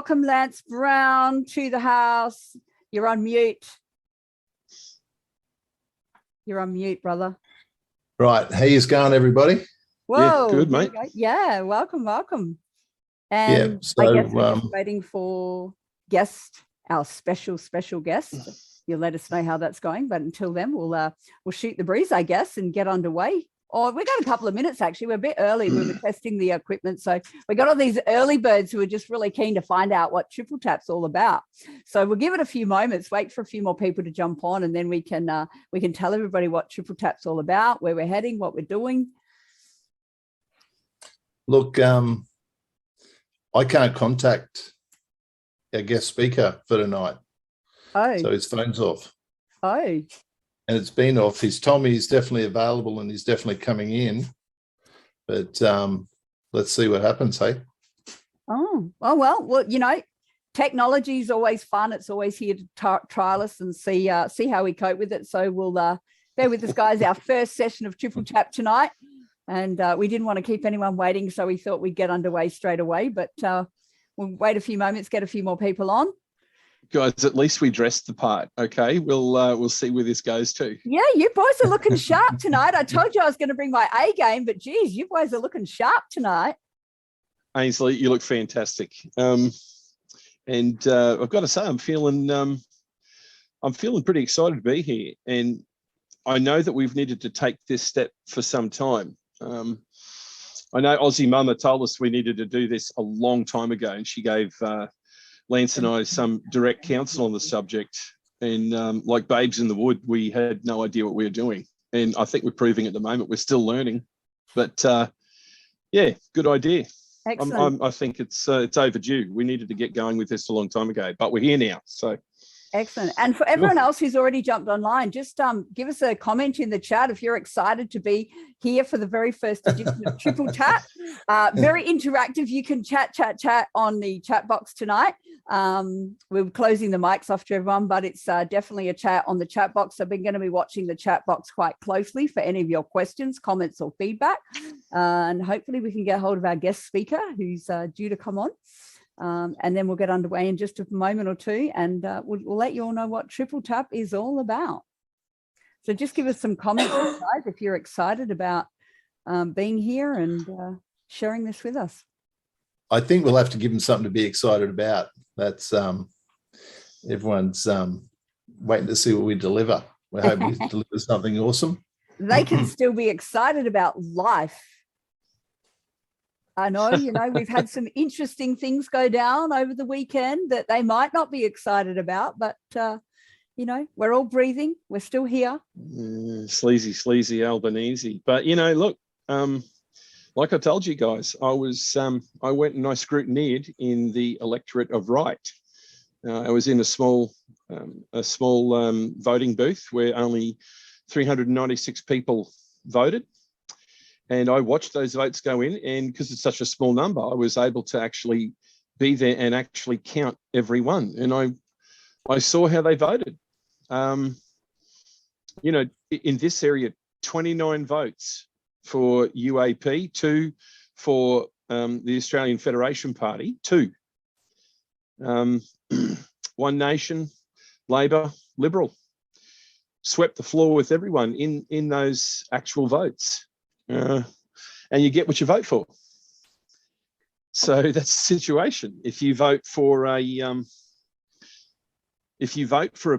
welcome Lance Brown to the house. You're on mute. You're on mute, brother. Right. How you going, everybody? Whoa. Yeah, good, mate. Yeah, welcome. And Yeah, so, I guess we're just waiting for our special guest. You'll let us know how that's going. But until then, we'll shoot the breeze, I guess, and get underway. Oh, we got a couple of minutes, actually. We're a bit early. We were testing the equipment. So we got all these early birds who are just really keen to find out what Triple Tap's all about. So we'll give it a few moments, wait for a few more people to jump on, and then we can tell everybody what Triple Tap's all about, where we're heading, what we're doing. Look, I can't contact our guest speaker for tonight. Oh. So his phone's off. Oh. And it's been off. He's told me he's definitely available and he's definitely coming in. But let's see what happens, hey? Oh, well, you know, technology is always fun. It's always here to trial us and see how we cope with it. So we'll bear with us, guys. Our first session of Triple Tap tonight. And we didn't want to keep anyone waiting, so we thought we'd get underway straight away. But we'll wait a few moments, get a few more people on. Guys, at least we dressed the part. Okay, we'll see where this goes to. Yeah, you boys are looking sharp tonight. I told you I was going to bring my A game, but geez, you boys are looking sharp tonight. Ainsley, you look fantastic. And I've got to say, I'm feeling pretty excited to be here. And I know that we've needed to take this step for some time. I know Aussie Mama told us we needed to do this a long time ago, and she gave Lance and I some direct counsel on the subject. And like babes in the wood, we had no idea what we were doing. And I think we're proving at the moment we're still learning. But yeah, good idea. Excellent. I think it's overdue. We needed to get going with this a long time ago, but we're here now. So. Excellent. And for everyone else who's already jumped online, just give us a comment in the chat if you're excited to be here for the very first edition of Triple Tap. Very interactive. You can chat on the chat box tonight. We're closing the mics off to everyone, but it's definitely a chat on the chat box. I've been going to be watching the chat box quite closely for any of your questions, comments, or feedback. And hopefully we can get hold of our guest speaker who's due to come on. And then we'll get underway in just a moment or two, and we'll let you all know what Triple Tap is all about. So just give us some comments, guys, if you're excited about being here and sharing this with us. I think we'll have to give them something to be excited about. That's everyone's waiting to see what we deliver. We hope we deliver something awesome. They can still be excited about life. I know, you know, we've had some interesting things go down over the weekend that they might not be excited about, but, you know, we're all breathing. We're still here. Sleazy Albanese. But, you know, look, like I told you guys, I went and I scrutineered in the electorate of right. I was in a small voting booth where only 396 people voted. And I watched those votes go in, and because it's such a small number, I was able to actually be there and actually count every one. And I saw how they voted. You know, in this area, 29 votes for UAP, 2 for the Australian Federation Party, 2. One Nation, Labor, Liberal. Swept the floor with everyone in those actual votes. And you get what you vote for. So that's the situation. If you vote for a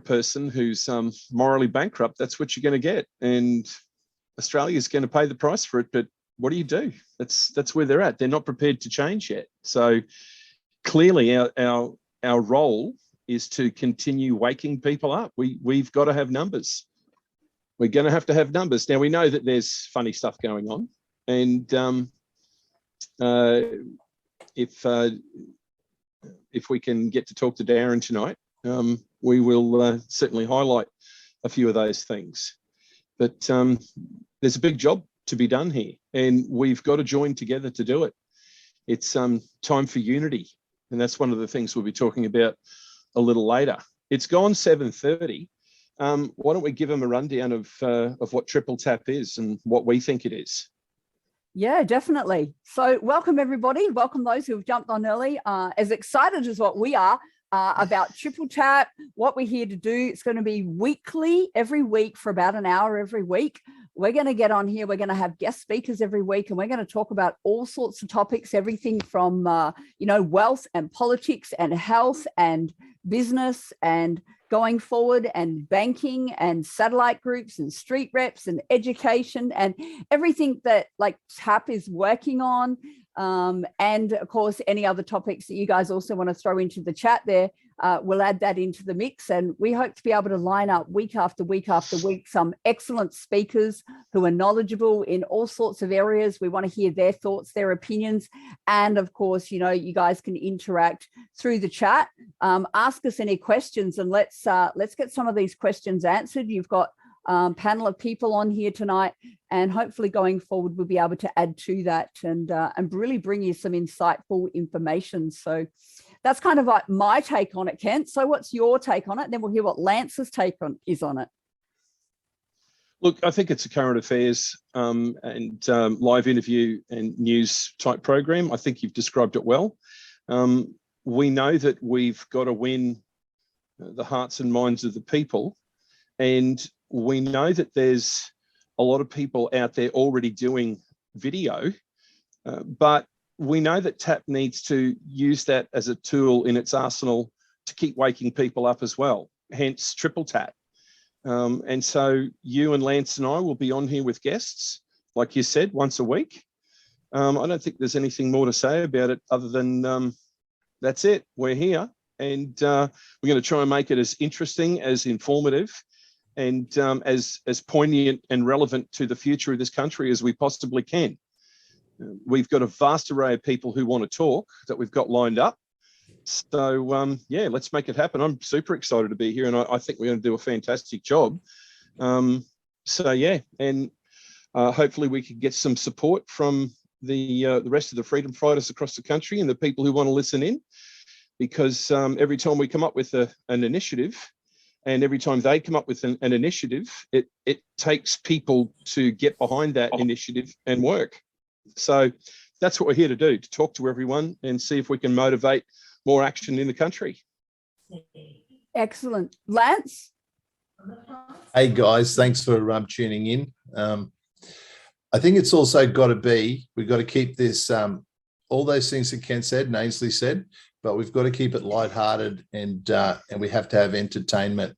person who's morally bankrupt, that's what you're going to get. And Australia's going to pay the price for it. But what do? That's where they're at. They're not prepared to change yet. So clearly, our role is to continue waking people up. We've got to have numbers. We're going to have numbers. Now, we know that there's funny stuff going on. And if we can get to talk to Darren tonight, we will certainly highlight a few of those things. But there's a big job to be done here, and we've got to join together to do it. It's time for unity, and that's one of the things we'll be talking about a little later. It's gone 7:30. Why don't we give them a rundown of what Triple Tap is and what we think it is? Yeah, definitely. So welcome everybody. Welcome those who have jumped on early. As excited as what we are about Triple Tap, what we're here to do. It's going to be weekly, every week for about an hour every week. We're going to get on here. We're going to have guest speakers every week, and we're going to talk about all sorts of topics, everything from, wealth and politics and health and business and going forward and banking and satellite groups and street reps and education and everything that like TAP is working on. And of course, any other topics that you guys also want to throw into the chat there, we'll add that into the mix. And we hope to be able to line up week after week after week some excellent speakers who are knowledgeable in all sorts of areas. We want to hear their thoughts, their opinions. And of course, you guys can interact through the chat. Ask us any questions, and let's get some of these questions answered. You've got panel of people on here tonight, and hopefully going forward we'll be able to add to that and really bring you some insightful information. So that's kind of like my take on it, Kent. So what's your take on it? And then we'll hear what Lance's take is on it. Look, I think it's a current affairs and live interview and news type program. I think you've described it well. We know that we've got to win the hearts and minds of the people, and we know that there's a lot of people out there already doing video, but we know that TAP needs to use that as a tool in its arsenal to keep waking people up as well, hence Triple Tap. And so you and Lance and I will be on here with guests, like you said, once a week. I don't think there's anything more to say about it other than that's it. We're here, and we're going to try and make it as interesting, as informative, and as poignant and relevant to the future of this country as we possibly can. We've got a vast array of people who want to talk that we've got lined up. So, let's make it happen. I'm super excited to be here, and I think we're going to do a fantastic job. And hopefully we can get some support from the rest of the freedom fighters across the country and the people who want to listen in, because every time we come up with an initiative, and every time they come up with an initiative, it takes people to get behind that initiative and work. So that's what we're here to do, to talk to everyone and see if we can motivate more action in the country. Excellent. Lance? Hey guys, thanks for tuning in. I think it's also got to be, we've got to keep this, all those things that Ken said and Ainsley said, but we've got to keep it lighthearted, and we have to have entertainment.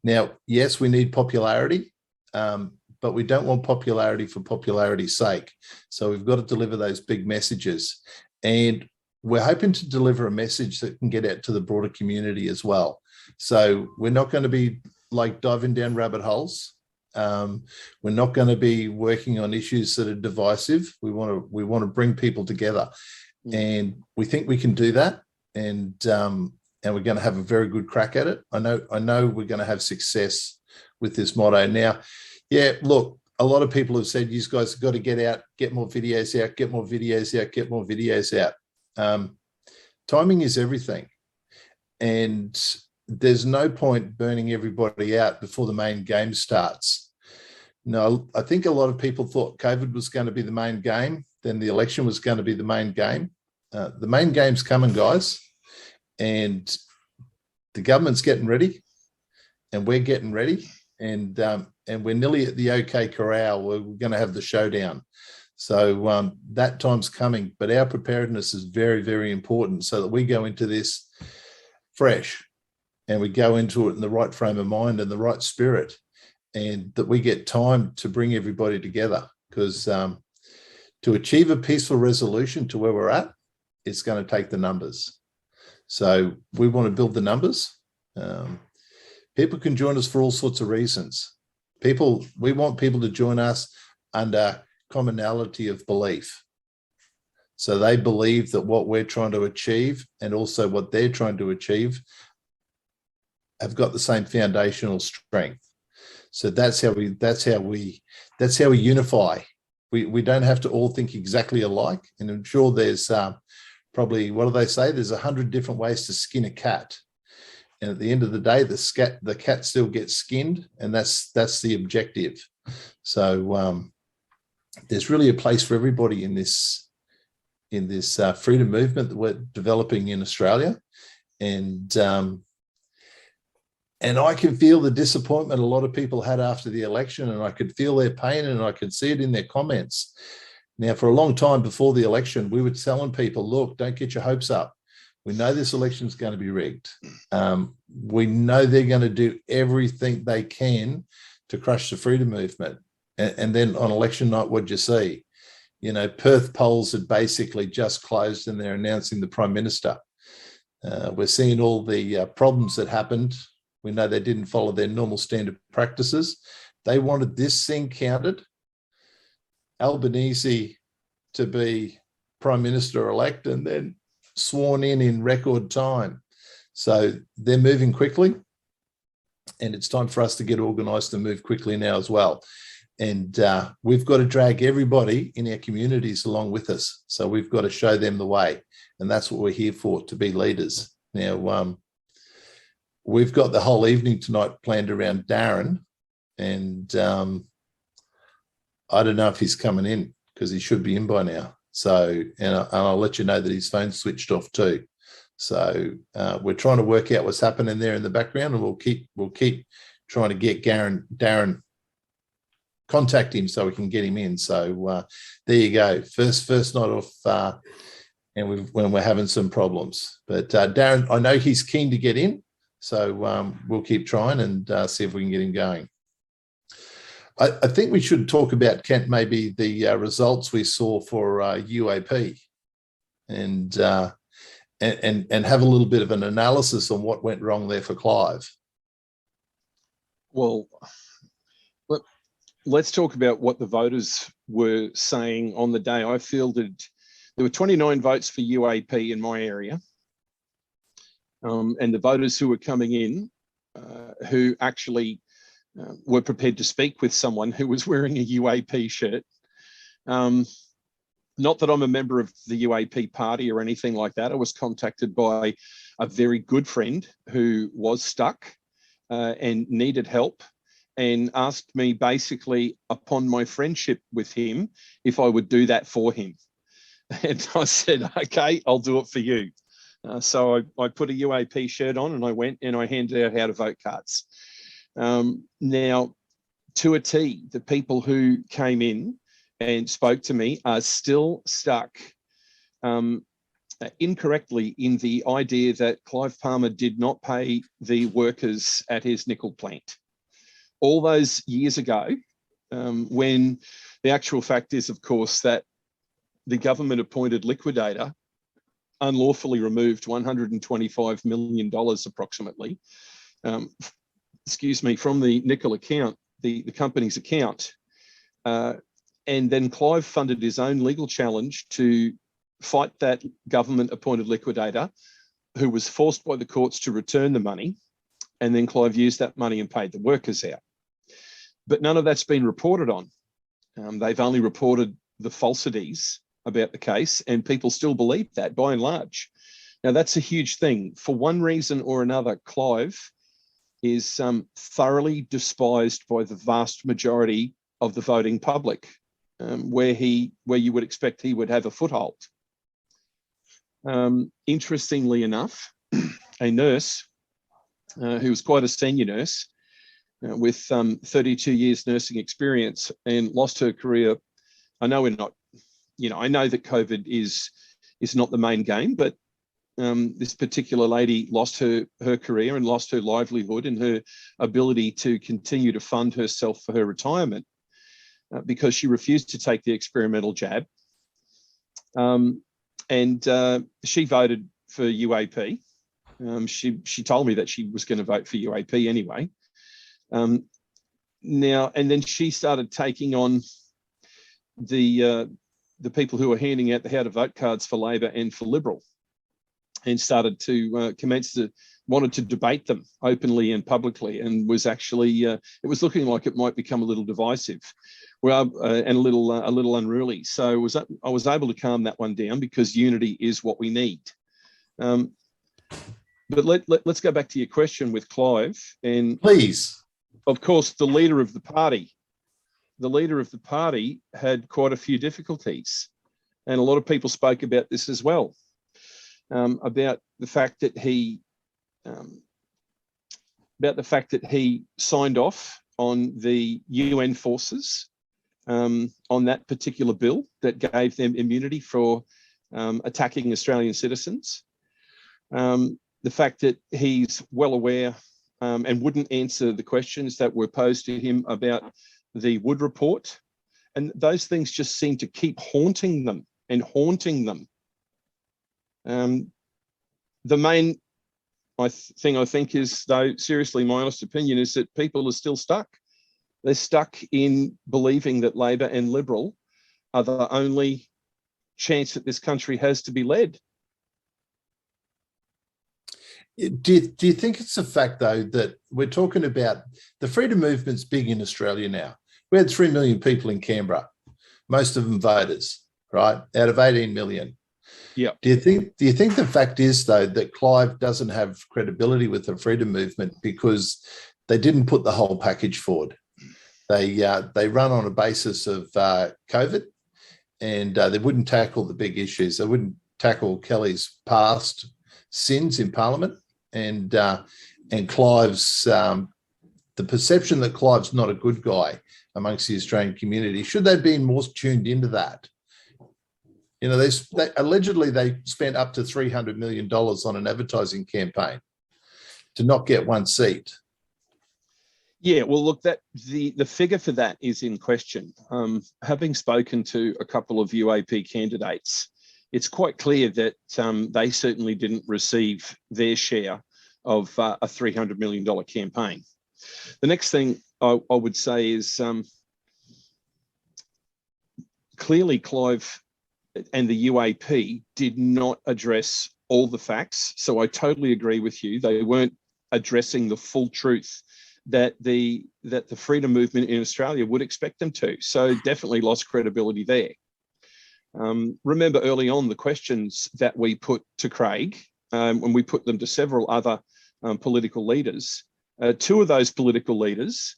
Now, yes, we need popularity, but we don't want popularity for popularity's sake. So we've got to deliver those big messages. And we're hoping to deliver a message that can get out to the broader community as well. So we're not going to be like diving down rabbit holes. We're not going to be working on issues that are divisive. We want to bring people together, and we think we can do that. And we're going to have a very good crack at it. I know we're going to have success with this motto. Now, yeah, look, a lot of people have said, you guys have got to get out, get more videos out, get more videos out, get more videos out. Timing is everything. And there's no point burning everybody out before the main game starts. No, I think a lot of people thought COVID was going to be the main game, then the election was going to be the main game. The main game's coming, guys, and the government's getting ready, and we're getting ready, and we're nearly at the OK Corral where we're going to have the showdown. So that time's coming, but our preparedness is very, very important, so that we go into this fresh, and we go into it in the right frame of mind and the right spirit, and that we get time to bring everybody together, because to achieve a peaceful resolution to where we're at, it's going to take the numbers. So we want to build the numbers. People can join us for all sorts of reasons. We want people to join us under commonality of belief. So they believe that what we're trying to achieve and also what they're trying to achieve have got the same foundational strength. So that's how we unify. We don't have to all think exactly alike. And I'm sure there's probably, what do they say? There's 100 different ways to skin a cat. And at the end of the day, the cat still gets skinned, and that's the objective. So there's really a place for everybody in this freedom movement that we're developing in Australia. And I can feel the disappointment a lot of people had after the election, and I could feel their pain, and I could see it in their comments. Now, for a long time before the election, we were telling people, look, don't get your hopes up. We know this election is going to be rigged. We know they're going to do everything they can to crush the freedom movement. And then on election night, what'd you see? You know, Perth polls had basically just closed and they're announcing the Prime Minister. We're seeing all the problems that happened. We know they didn't follow their normal standard practices. They wanted this thing counted, Albanese to be Prime Minister-elect, and then sworn in record time. So they're moving quickly, and it's time for us to get organised and move quickly now as well. And we've got to drag everybody in our communities along with us. So we've got to show them the way, and that's what we're here for, to be leaders. Now, we've got the whole evening tonight planned around Darren, and I don't know if he's coming in, because he should be in by now. So, and I'll let you know that his phone's switched off too. So we're trying to work out what's happening there in the background, and we'll keep trying to get Darren, contact him so we can get him in. So there you go. First night off, and when we're having some problems. But Darren, I know he's keen to get in, so we'll keep trying and see if we can get him going. I think we should talk about, Kent, maybe the results we saw for UAP, and have a little bit of an analysis on what went wrong there for Clive. Well, let's talk about what the voters were saying on the day. I fielded, there were 29 votes for UAP in my area, and the voters who were coming in, who actually were prepared to speak with someone who was wearing a UAP shirt. Not that I'm a member of the UAP party or anything like that. I was contacted by a very good friend who was stuck and needed help, and asked me basically, upon my friendship with him, if I would do that for him. And I said, okay, I'll do it for you. So I put a UAP shirt on, and I went and I handed out how to vote cards. Now, to a T, the people who came in and spoke to me are still stuck incorrectly in the idea that Clive Palmer did not pay the workers at his nickel plant. All those years ago, when the actual fact is, of course, that the government appointed liquidator unlawfully removed $125 million approximately, from the nickel account, the company's account. And then Clive funded his own legal challenge to fight that government appointed liquidator, who was forced by the courts to return the money. And then Clive used that money and paid the workers out. But none of that's been reported on. They've only reported the falsities about the case, and people still believe that by and large. Now, that's a huge thing. For one reason or another, Clive is thoroughly despised by the vast majority of the voting public, where you would expect he would have a foothold. Interestingly enough, a nurse who was quite a senior nurse with 32 years nursing experience and lost her career. I know we're not, I know that COVID is not the main game, but this particular lady lost her career and lost her livelihood and her ability to continue to fund herself for her retirement because she refused to take the experimental jab. And she voted for UAP. She told me that she was going to vote for UAP anyway. Now, and then she started taking on the people who were handing out the how to vote cards for Labor and for Liberal, and started to wanted to debate them openly and publicly, and was actually it was looking like it might become a little divisive, and a little unruly. So I was able to calm that one down, because unity is what we need. But let's go back to your question with Clive, and please. Of course, the leader of the party, the leader of the party had quite a few difficulties. And a lot of people spoke about this as well, about the fact that he signed off on the UN forces on that particular bill that gave them immunity for attacking Australian citizens. The fact that he's well aware and wouldn't answer the questions that were posed to him about the Wood report. And those things just seem to keep haunting them and haunting them. The main thing I think is, though, seriously, my honest opinion is that people are still stuck. They're stuck in believing that Labor and Liberal are the only chance that this country has to be led. Do you think it's a fact, though, that we're talking about the freedom movement's big in Australia now? We had 3 million people in Canberra, most of them voters, right, out of 18 million. Yeah. Do you think the fact is, though, that Clive doesn't have credibility with the freedom movement because they didn't put the whole package forward? They run on a basis of COVID, and they wouldn't tackle the big issues. They wouldn't tackle Kelly's past sins in Parliament, and Clive's the perception that Clive's not a good guy amongst the Australian community. Should they have been more tuned into that? You know, they allegedly they spent up to $300 million on an advertising campaign to not get one seat. Yeah, well, look, that the figure for that is in question. Having spoken to a couple of UAP candidates, it's quite clear that they certainly didn't receive their share of a $300 million campaign. The next thing I would say is clearly Clive and the UAP did not address all the facts. So I totally agree with you. They weren't addressing the full truth that the freedom movement in Australia would expect them to. So definitely lost credibility there. Remember early on the questions that we put to Craig, when we put them to several other political leaders, two of those political leaders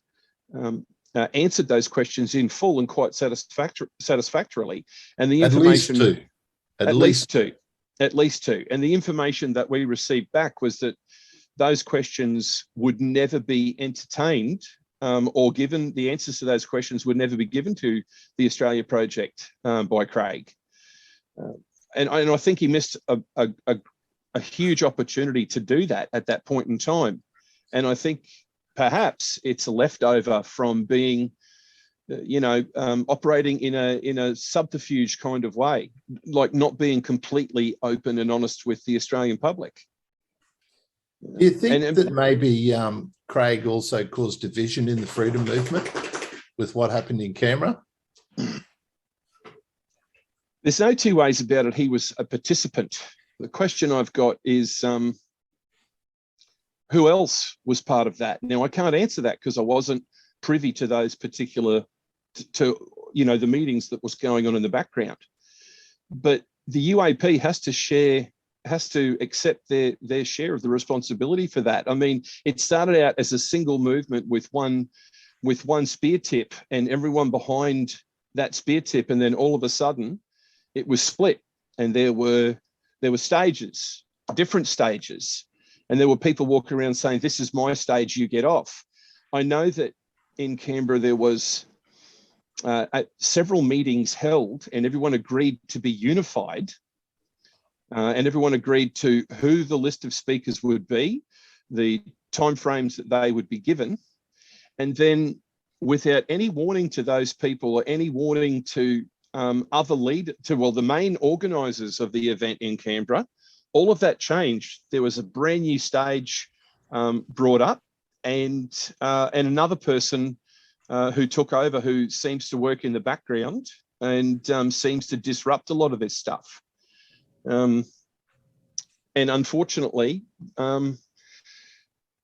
answered those questions in full and quite satisfactorily. And the information— At least two. And the information that we received back was that those questions would never be entertained or given, the answers to those questions would never be given to the Australia Project by Craig. And I think he missed a huge opportunity to do that at that point in time. And I think perhaps it's a leftover from being, operating in a subterfuge kind of way, like not being completely open and honest with the Australian public. Do you think that maybe Craig also caused division in the freedom movement with what happened in Canberra? There's no two ways about it. He was a participant. The question I've got is who else was part of that? Now, I can't answer that because I wasn't privy to those particular, the meetings that was going on in the background. But the UAP has to accept their share of the responsibility for that. I mean, it started out as a single movement with one spear tip and everyone behind that spear tip, and then all of a sudden it was split, and there were stages, different stages, and there were people walking around saying, "This is my stage, you get off." I know that in Canberra there was several meetings held, and everyone agreed to be unified. And everyone agreed to who the list of speakers would be, the timeframes that they would be given. And then without any warning to those people or any warning to the main organisers of the event in Canberra, all of that changed. There was a brand new stage brought up, and another person who took over, who seems to work in the background and seems to disrupt a lot of this stuff. And unfortunately,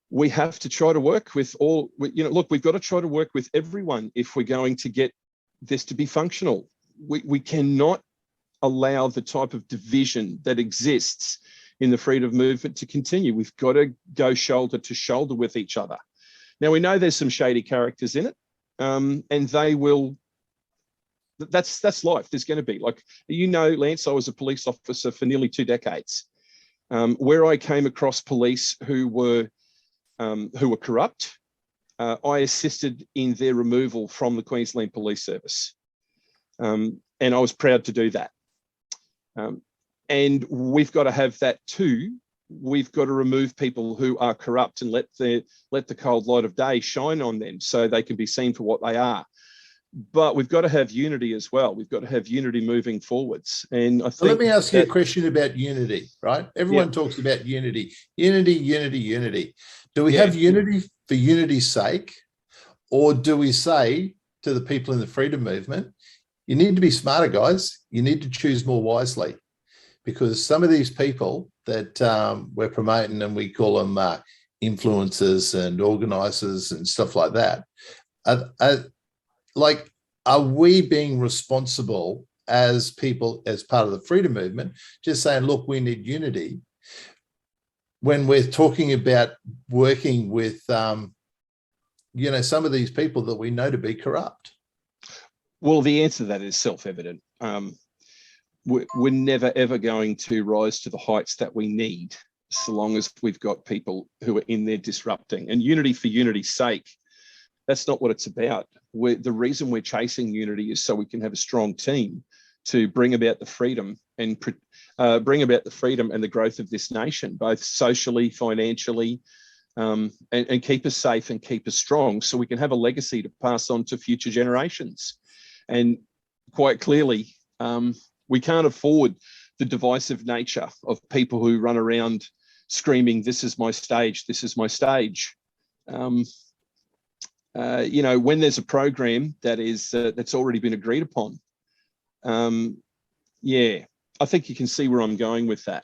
we have to try to work with we've got to try to work with everyone if we're going to get this to be functional. We cannot allow the type of division that exists in the freedom movement to continue. We've got to go shoulder to shoulder with each other. Now, we know there's some shady characters in it. and they will. That's life. There's going to be, like, Lance, I was a police officer for nearly 2 decades, where I came across police who were corrupt. I assisted in their removal from the Queensland Police Service, and I was proud to do that. And we've got to have that too. We've got to remove people who are corrupt and let the cold light of day shine on them so they can be seen for what they are. But we've got to have unity as well. We've got to have unity moving forwards. And I think. So let me ask you a question about unity, right? Everyone talks about unity. Do we have unity for unity's sake? Or do we say to the people in the freedom movement, you need to be smarter, guys. You need to choose more wisely, because some of these people that we're promoting, and we call them influencers and organisers and stuff like that, are we being responsible as people, as part of the freedom movement, just saying, look, we need unity, when we're talking about working with, some of these people that we know to be corrupt? Well, the answer to that is self-evident. We're never, ever going to rise to the heights that we need so long as we've got people who are in there disrupting. And unity for unity's sake, that's not what it's about. The reason we're chasing unity is so we can have a strong team to bring about the freedom and the growth of this nation, both socially, financially, and keep us safe and keep us strong, so we can have a legacy to pass on to future generations. And quite clearly, we can't afford the divisive nature of people who run around screaming, "This is my stage, this is my stage." When there's a program that is that's already been agreed upon, I think you can see where I'm going with that.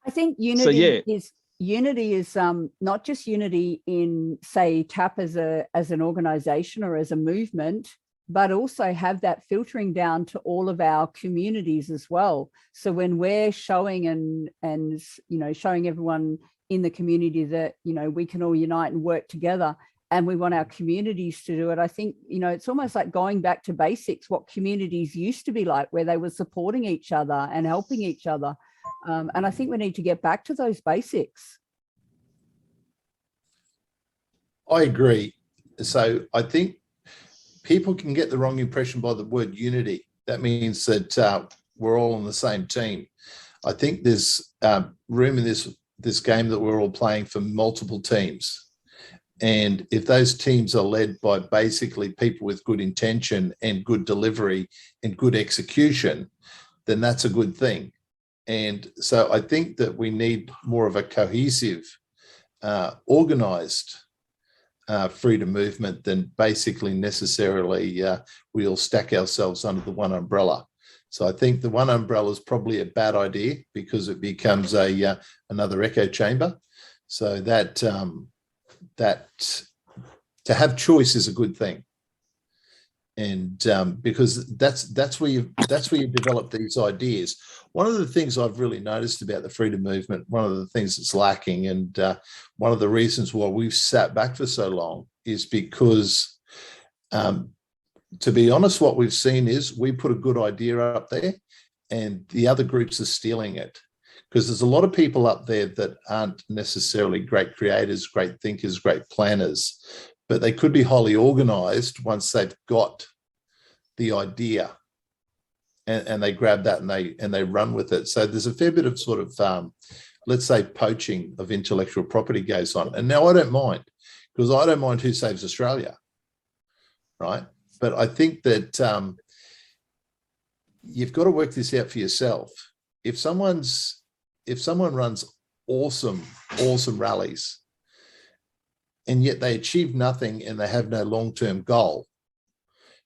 I think unity is not just unity in, say, TAP as an organisation or as a movement, but also have that filtering down to all of our communities as well. So when we're showing and showing everyone in the community that, we can all unite and work together, and we want our communities to do it, I think, it's almost like going back to basics, what communities used to be like, where they were supporting each other and helping each other. And I think we need to get back to those basics. I agree. So I think people can get the wrong impression by the word unity. That means that we're all on the same team. I think there's room in this game that we're all playing for multiple teams. And if those teams are led by basically people with good intention and good delivery and good execution, then that's a good thing. And so I think that we need more of a cohesive, organised freedom movement than basically necessarily we all stack ourselves under the one umbrella. So I think the one umbrella is probably a bad idea, because it becomes another echo chamber. So that to have choice is a good thing, and because that's where you develop these ideas. One of the things I've really noticed about the freedom movement, one of the things that's lacking, and one of the reasons why we've sat back for so long, is because, to be honest, what we've seen is we put a good idea up there, and the other groups are stealing it. Because there's a lot of people up there that aren't necessarily great creators, great thinkers, great planners, but they could be highly organised once they've got the idea, and they grab that and they run with it. So there's a fair bit of sort of, let's say, poaching of intellectual property goes on. And now I don't mind, because I don't mind who saves Australia, right? But I think that you've got to work this out for yourself. If someone runs awesome rallies, and yet they achieve nothing and they have no long-term goal,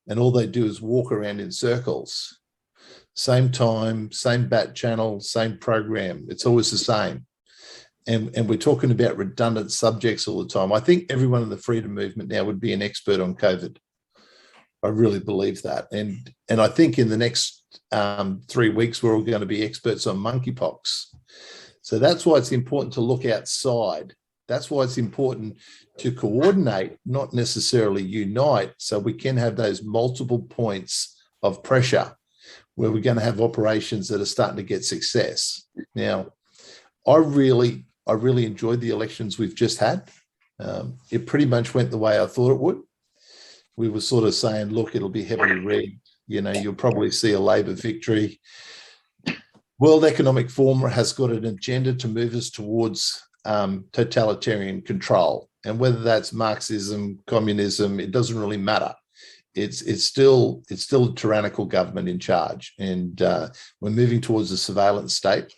and all they do is walk around in circles, same time, same bat channel, same program, it's always the same. And we're talking about redundant subjects all the time. I think everyone in the freedom movement now would be an expert on COVID. I really believe that. And I think in the next 3 weeks, we're all going to be experts on monkeypox. So that's why it's important to look outside That's why it's important to coordinate, not necessarily unite, so we can have those multiple points of pressure where we're going to have operations that are starting to get success. Now, I really enjoyed the elections we've just had. It pretty much went the way I thought it would. We were sort of saying, look, it'll be heavily rigged. You know, you'll probably see a Labor victory. World Economic Forum has got an agenda to move us towards totalitarian control. And whether that's Marxism, communism, it doesn't really matter. It's still a tyrannical government in charge. And we're moving towards a surveillance state.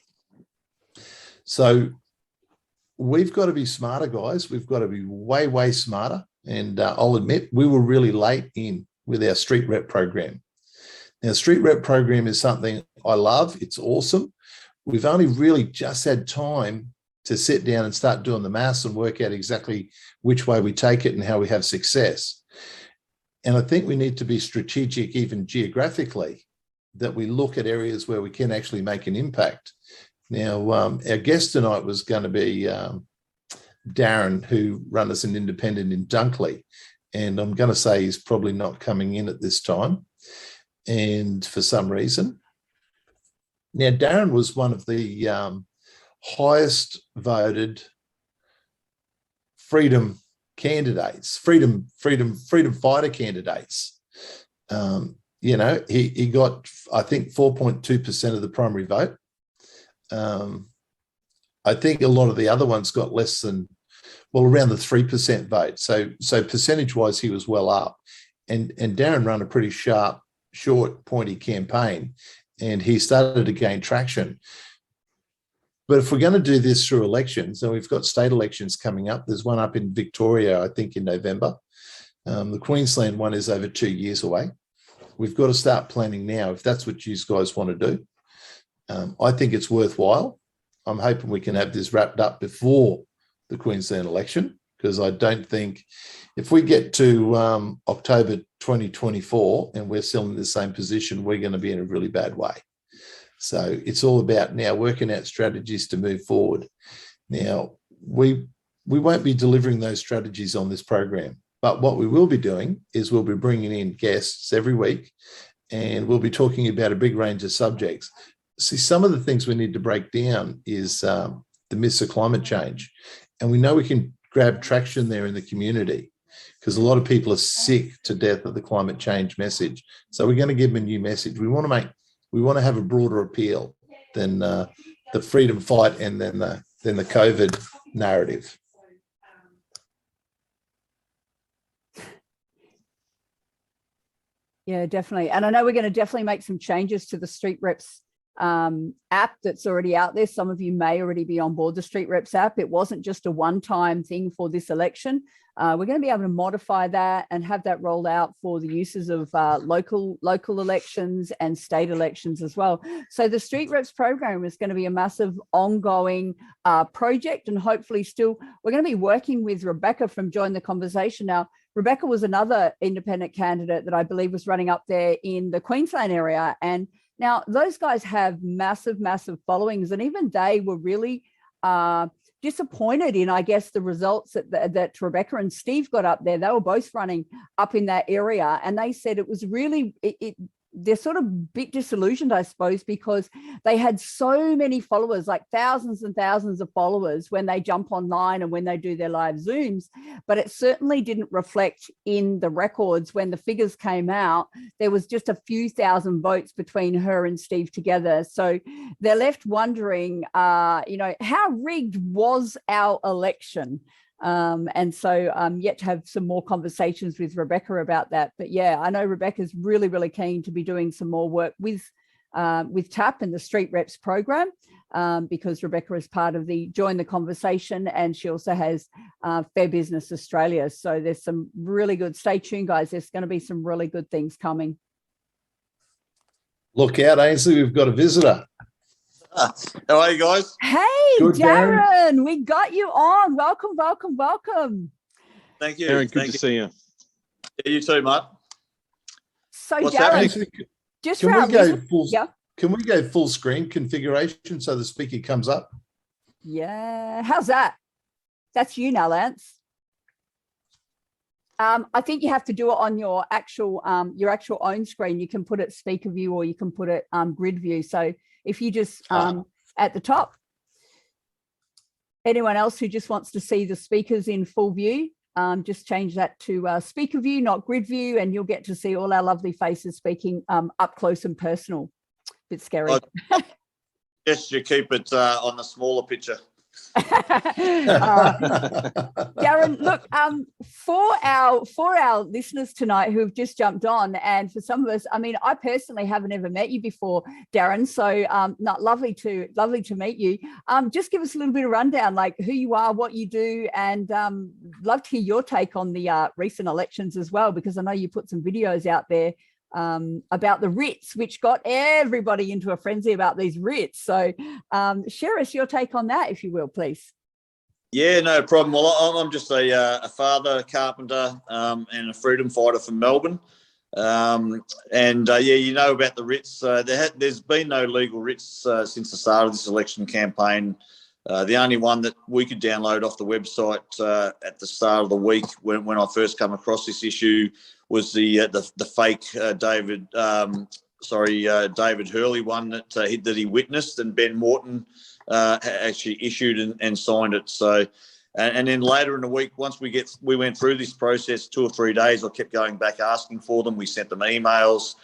So we've got to be smarter, guys. We've got to be way, way smarter. And I'll admit, we were really late in with our street rep program. Now, street rep program is something I love. It's awesome. We've only really just had time to sit down and start doing the maths and work out exactly which way we take it and how we have success. And I think we need to be strategic, even geographically, that we look at areas where we can actually make an impact. Now, our guest tonight was going to be Darren, who runs as an independent in Dunkley. And I'm going to say he's probably not coming in at this time, and for some reason. Now, Darren was one of the highest voted freedom candidates, freedom fighter candidates. You know, he got, I think, 4.2% of the primary vote. I think a lot of the other ones got less than, well, around the 3% vote. So percentage-wise, he was well up. And Darren ran a pretty sharp, short, pointy campaign, and he started to gain traction. But if we're going to do this through elections, and we've got state elections coming up, there's one up in Victoria, I think, in November. The Queensland one is over 2 years away. We've got to start planning now if that's what you guys want to do. I think it's worthwhile. I'm hoping we can have this wrapped up before the Queensland election, because I don't think if we get to October 2024 and we're still in the same position, we're going to be in a really bad way. So it's all about now working out strategies to move forward. Now, we won't be delivering those strategies on this program, but what we will be doing is we'll be bringing in guests every week, and we'll be talking about a big range of subjects. See, some of the things we need to break down is the myths of climate change. And we know we can grab traction there in the community because a lot of people are sick to death of the climate change message. So we're going to give them a new message. We want to have a broader appeal than the freedom fight and then the COVID narrative. Yeah, definitely. And I know we're going to definitely make some changes to the Street Reps app that's already out there. Some of you may already be on board the Street Reps app. It wasn't just a one-time thing for this election. We're going to be able to modify that and have that rolled out for the uses of local elections and state elections as well. So the Street Reps program is going to be a massive ongoing project, and hopefully still we're going to be working with Rebecca from Join the Conversation. Now, Rebecca was another independent candidate that I believe was running up there in the Queensland area, and now, those guys have massive, massive followings, and even they were really disappointed in, I guess, the results that Rebecca and Steve got up there. They were both running up in that area, and they said it was really, they're sort of a bit disillusioned, I suppose, because they had so many followers, like thousands and thousands of followers when they jump online and when they do their live Zooms, but it certainly didn't reflect in the records. When the figures came out, there was just a few thousand votes between her and Steve together. So they're left wondering, how rigged was our election? And so I'm yet to have some more conversations with Rebecca about that. But yeah, I know Rebecca's really, really keen to be doing some more work with TAP and the Street Reps program, because Rebecca is part of the Join the Conversation, and she also has Fair Business Australia. So there's some really good, stay tuned, guys. There's going to be some really good things coming. Look out, Ainsley, we've got a visitor. How are you guys? Hey, Good, Darren, we got you on. Welcome, welcome, welcome. Thank you. Darren, good to see you. Yeah, you too, Matt. So What's Darren, Ainsley, just can for our we go listeners- full? yeah. Can we go full screen configuration so the speaker comes up? Yeah, how's that? That's you now, Lance. I think you have to do it on your actual own screen. You can put it speaker view or you can put it grid view. So if you just at the top, anyone else who just wants to see the speakers in full view, just change that to speaker view, not grid view, and you'll get to see all our lovely faces speaking up close and personal. Bit scary. Yes, you keep it on the smaller picture. Darren, look, for our listeners tonight who have just jumped on, and for some of us, I mean, I personally haven't ever met you before, Darren. So, not lovely to meet you. Just give us a little bit of rundown, like who you are, what you do, and love to hear your take on the recent elections as well, because I know you put some videos out there about the writs, which got everybody into a frenzy about these writs. So share us your take on that, if you will, please. Yeah, no problem. Well, I'm just a father, a carpenter, and a freedom fighter from Melbourne. Yeah, you know about the writs. There's been no legal writs since the start of this election campaign. The only one that we could download off the website at the start of the week when I first come across this issue was the fake David Hurley one that he witnessed, and Ben Morton actually issued and signed it. So, and then later in the week, once we went through this process, 2 or 3 days, I kept going back asking for them. We sent them emails.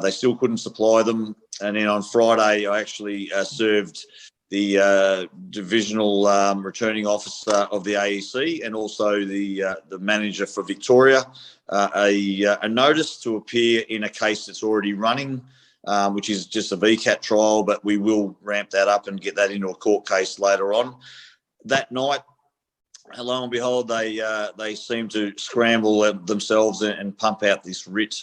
They still couldn't supply them. And then on Friday, I actually served the divisional returning officer of the AEC and also the manager for Victoria a notice to appear in a case that's already running, which is just a VCAT trial, but we will ramp that up and get that into a court case later on. That night, lo and behold, they seem to scramble themselves and pump out this writ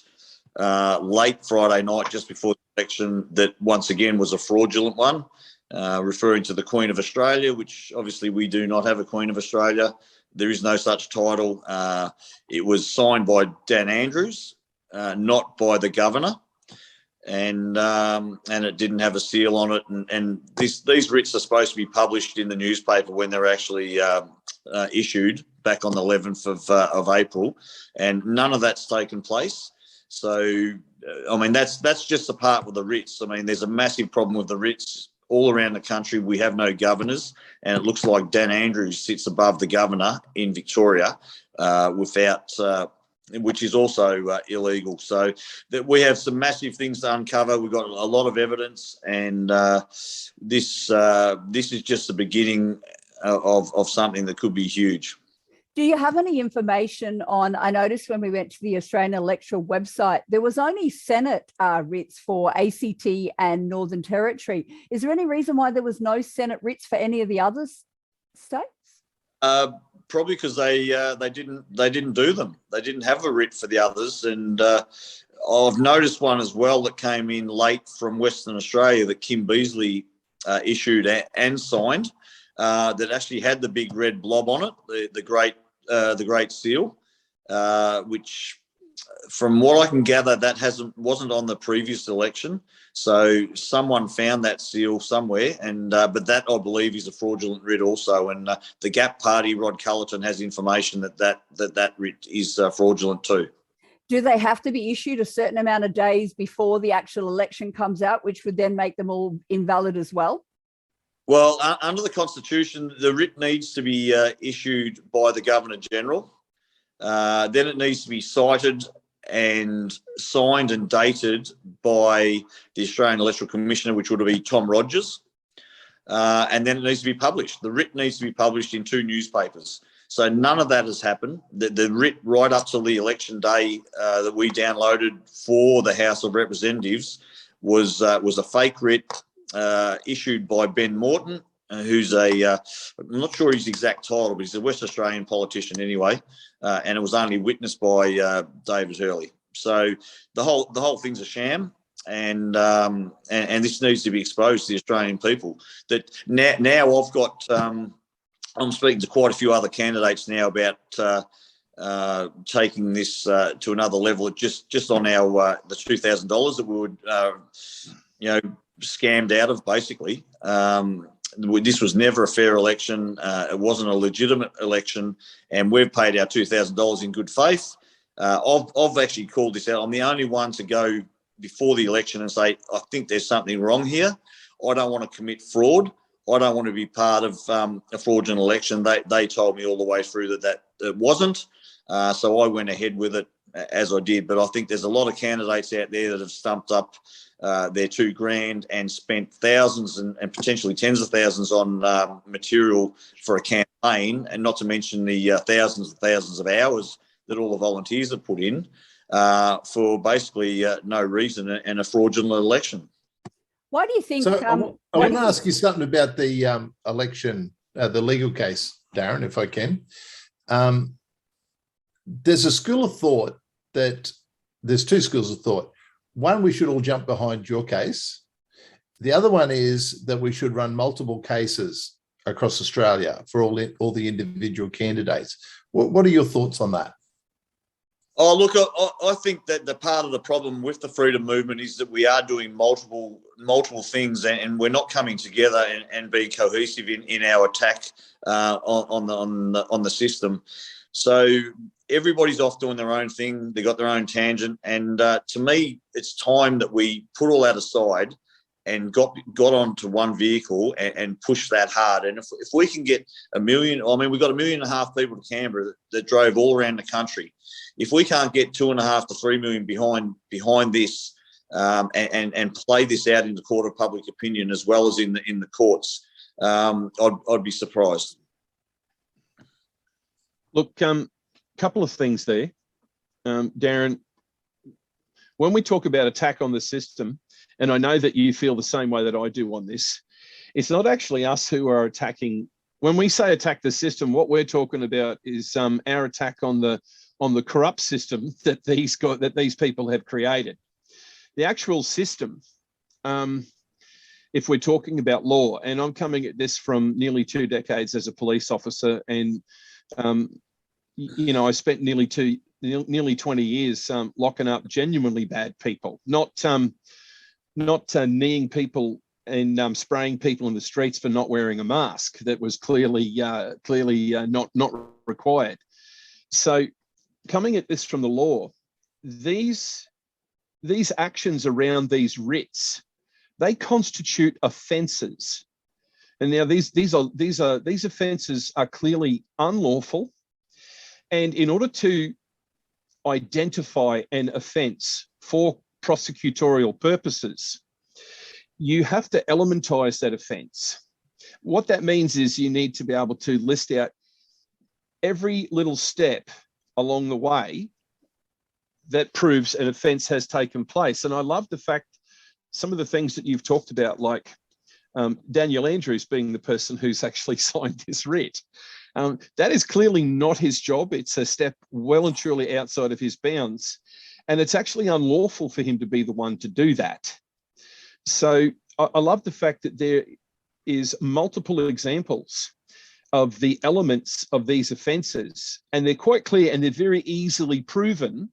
late Friday night, just before the election, that once again was a fraudulent one. Referring to the Queen of Australia, which obviously we do not have a Queen of Australia. There is no such title. It was signed by Dan Andrews, not by the governor, and it didn't have a seal on it. And these writs are supposed to be published in the newspaper when they're actually issued back on the 11th of April, and none of that's taken place. So, I mean, that's just the part with the writs. I mean, there's a massive problem with the writs. All around the country, we have no governors, and it looks like Dan Andrews sits above the governor in Victoria which is also illegal. So that we have some massive things to uncover. We've got a lot of evidence, and this is just the beginning of something that could be huge. Do you have any information on, I noticed when we went to the Australian Electoral website, there was only Senate writs for ACT and Northern Territory. Is there any reason why there was no Senate writs for any of the other states? Probably because they didn't do them. They didn't have a writ for the others. And I've noticed one as well that came in late from Western Australia that Kim Beazley issued and signed. That actually had the big red blob on it, the great seal, which, from what I can gather, that wasn't on the previous election. So someone found that seal somewhere, and but that, I believe, is a fraudulent writ also. And the Gap Party, Rod Cullerton, has information that writ is fraudulent too. Do they have to be issued a certain amount of days before the actual election comes out, which would then make them all invalid as well? Well, under the Constitution, the writ needs to be issued by the Governor-General. Then it needs to be cited and signed and dated by the Australian Electoral Commissioner, which would be Tom Rogers. And then it needs to be published. The writ needs to be published in 2 newspapers. So none of that has happened. The writ right up till the election day that we downloaded for the House of Representatives was a fake writ. Issued by Ben Morton, who's I'm not sure his exact title, but he's a West Australian politician anyway, and it was only witnessed by David Hurley. So the whole thing's a sham, and this needs to be exposed to the Australian people. That now I've got I'm speaking to quite a few other candidates now about taking this to another level. Just on our the $2,000 that we would scammed out of, basically. this was never a fair election. It wasn't a legitimate election, and we've paid our $2,000 in good faith. I've actually called this out. I'm the only one to go before the election and say, I think there's something wrong here. I don't want to commit fraud. I don't want to be part of a fraudulent election. They told me all the way through that it wasn't. So I went ahead with it as I did. But I think there's a lot of candidates out there that have stumped up their $2,000 and spent thousands and potentially tens of thousands on material for a campaign, and not to mention the thousands and thousands of hours that all the volunteers have put in for basically no reason, and a fraudulent election. Why do you think? So I want to ask you something about the election, the legal case, Darren, if I can. There's a school of thought that there's two schools of thought. One, we should all jump behind your case. The other one is that we should run multiple cases across Australia for all the individual candidates. What are your thoughts on that? Oh, look, I think that the part of the problem with the freedom movement is that we are doing multiple things, and we're not coming together and being cohesive in our attack on the system. So everybody's off doing their own thing. They got their own tangent, and to me, it's time that we put all that aside and got onto one vehicle and push that hard. And if we can get 1 million, I mean, we've got 1.5 million people to Canberra that drove all around the country. If we can't get 2.5 to 3 million behind this and play this out in the court of public opinion as well as in the courts, I'd be surprised. Look, couple of things there, Darren. When we talk about attack on the system, and I know that you feel the same way that I do on this, it's not actually us who are attacking. When we say attack the system, what we're talking about is our attack on the corrupt system that these people have created. The actual system, if we're talking about law, and I'm coming at this from nearly 2 decades as a police officer, and you know, I spent nearly 20 years locking up genuinely bad people, not kneeing people and spraying people in the streets for not wearing a mask that was clearly not required. So coming at this from the law, these actions around these writs, they constitute offences. And now these offences are clearly unlawful. And in order to identify an offence for prosecutorial purposes, you have to elementize that offence. What that means is you need to be able to list out every little step along the way that proves an offence has taken place. And I love the fact, some of the things that you've talked about, like Daniel Andrews being the person who's actually signed this writ. That is clearly not his job. It's a step well and truly outside of his bounds. And it's actually unlawful for him to be the one to do that. So I love the fact that there is multiple examples of the elements of these offences, and they're quite clear and they're very easily proven.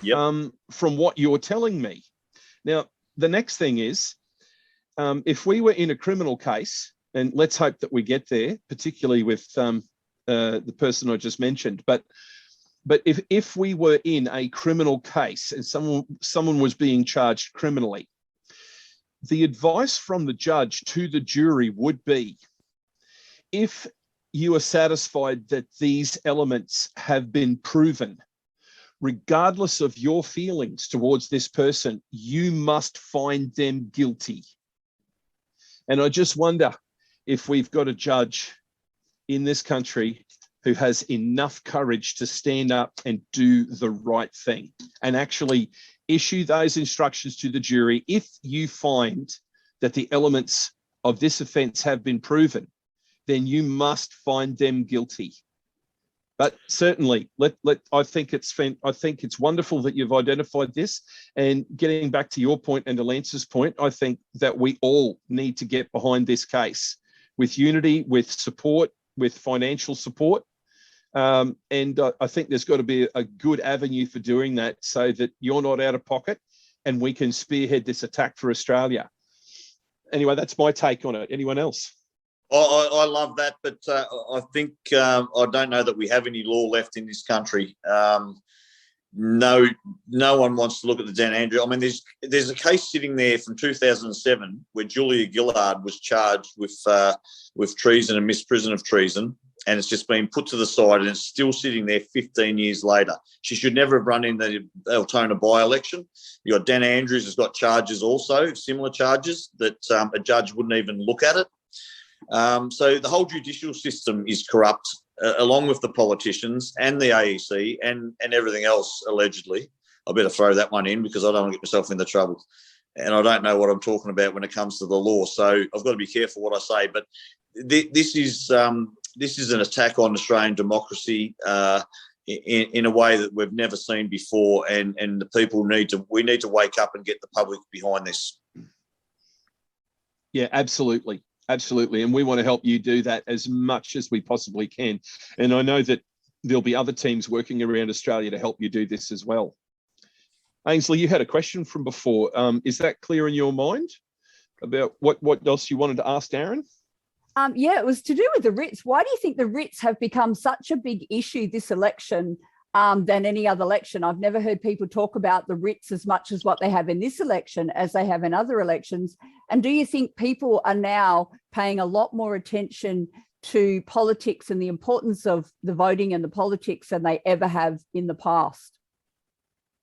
Yep. From what you're telling me. Now, the next thing is, if we were in a criminal case, and let's hope that we get there, particularly with the person I just mentioned, but if we were in a criminal case and someone was being charged criminally, the advice from the judge to the jury would be, if you are satisfied that these elements have been proven, regardless of your feelings towards this person, you must find them guilty. And I just wonder if we've got a judge in this country who has enough courage to stand up and do the right thing and actually issue those instructions to the jury. If you find that the elements of this offence have been proven, then you must find them guilty. But certainly, I think it's wonderful that you've identified this. And getting back to your point and to Lance's point, I think that we all need to get behind this case with unity, with support, with financial support. And I think there's got to be a good avenue for doing that, so that you're not out of pocket and we can spearhead this attack for Australia. Anyway, that's my take on it. Anyone else? I love that, but I think I don't know that we have any law left in this country. No one wants to look at the Dan Andrews. I mean, there's a case sitting there from 2007 where Julia Gillard was charged with treason and misprision of treason, and it's just been put to the side, and it's still sitting there 15 years later. She should never have run in the Altona by-election. You got Dan Andrews has got charges also, similar charges that a judge wouldn't even look at it. So the whole judicial system is corrupt, along with the politicians and the AEC and everything else, allegedly. I better throw that one in because I don't want to get myself into trouble. And I don't know what I'm talking about when it comes to the law. So I've got to be careful what I say. But this is an attack on Australian democracy in a way that we've never seen before. And the people need to wake up and get the public behind this. Yeah, absolutely. Absolutely. And we want to help you do that as much as we possibly can. And I know that there'll be other teams working around Australia to help you do this as well. Ainsley, you had a question from before. Is that clear in your mind about what else you wanted to ask Darren? Yeah, it was to do with the writs. Why do you think the writs have become such a big issue this election than any other election? I've never heard people talk about the writs as much as what they have in this election as they have in other elections. And do you think people are now paying a lot more attention to politics and the importance of the voting and the politics than they ever have in the past?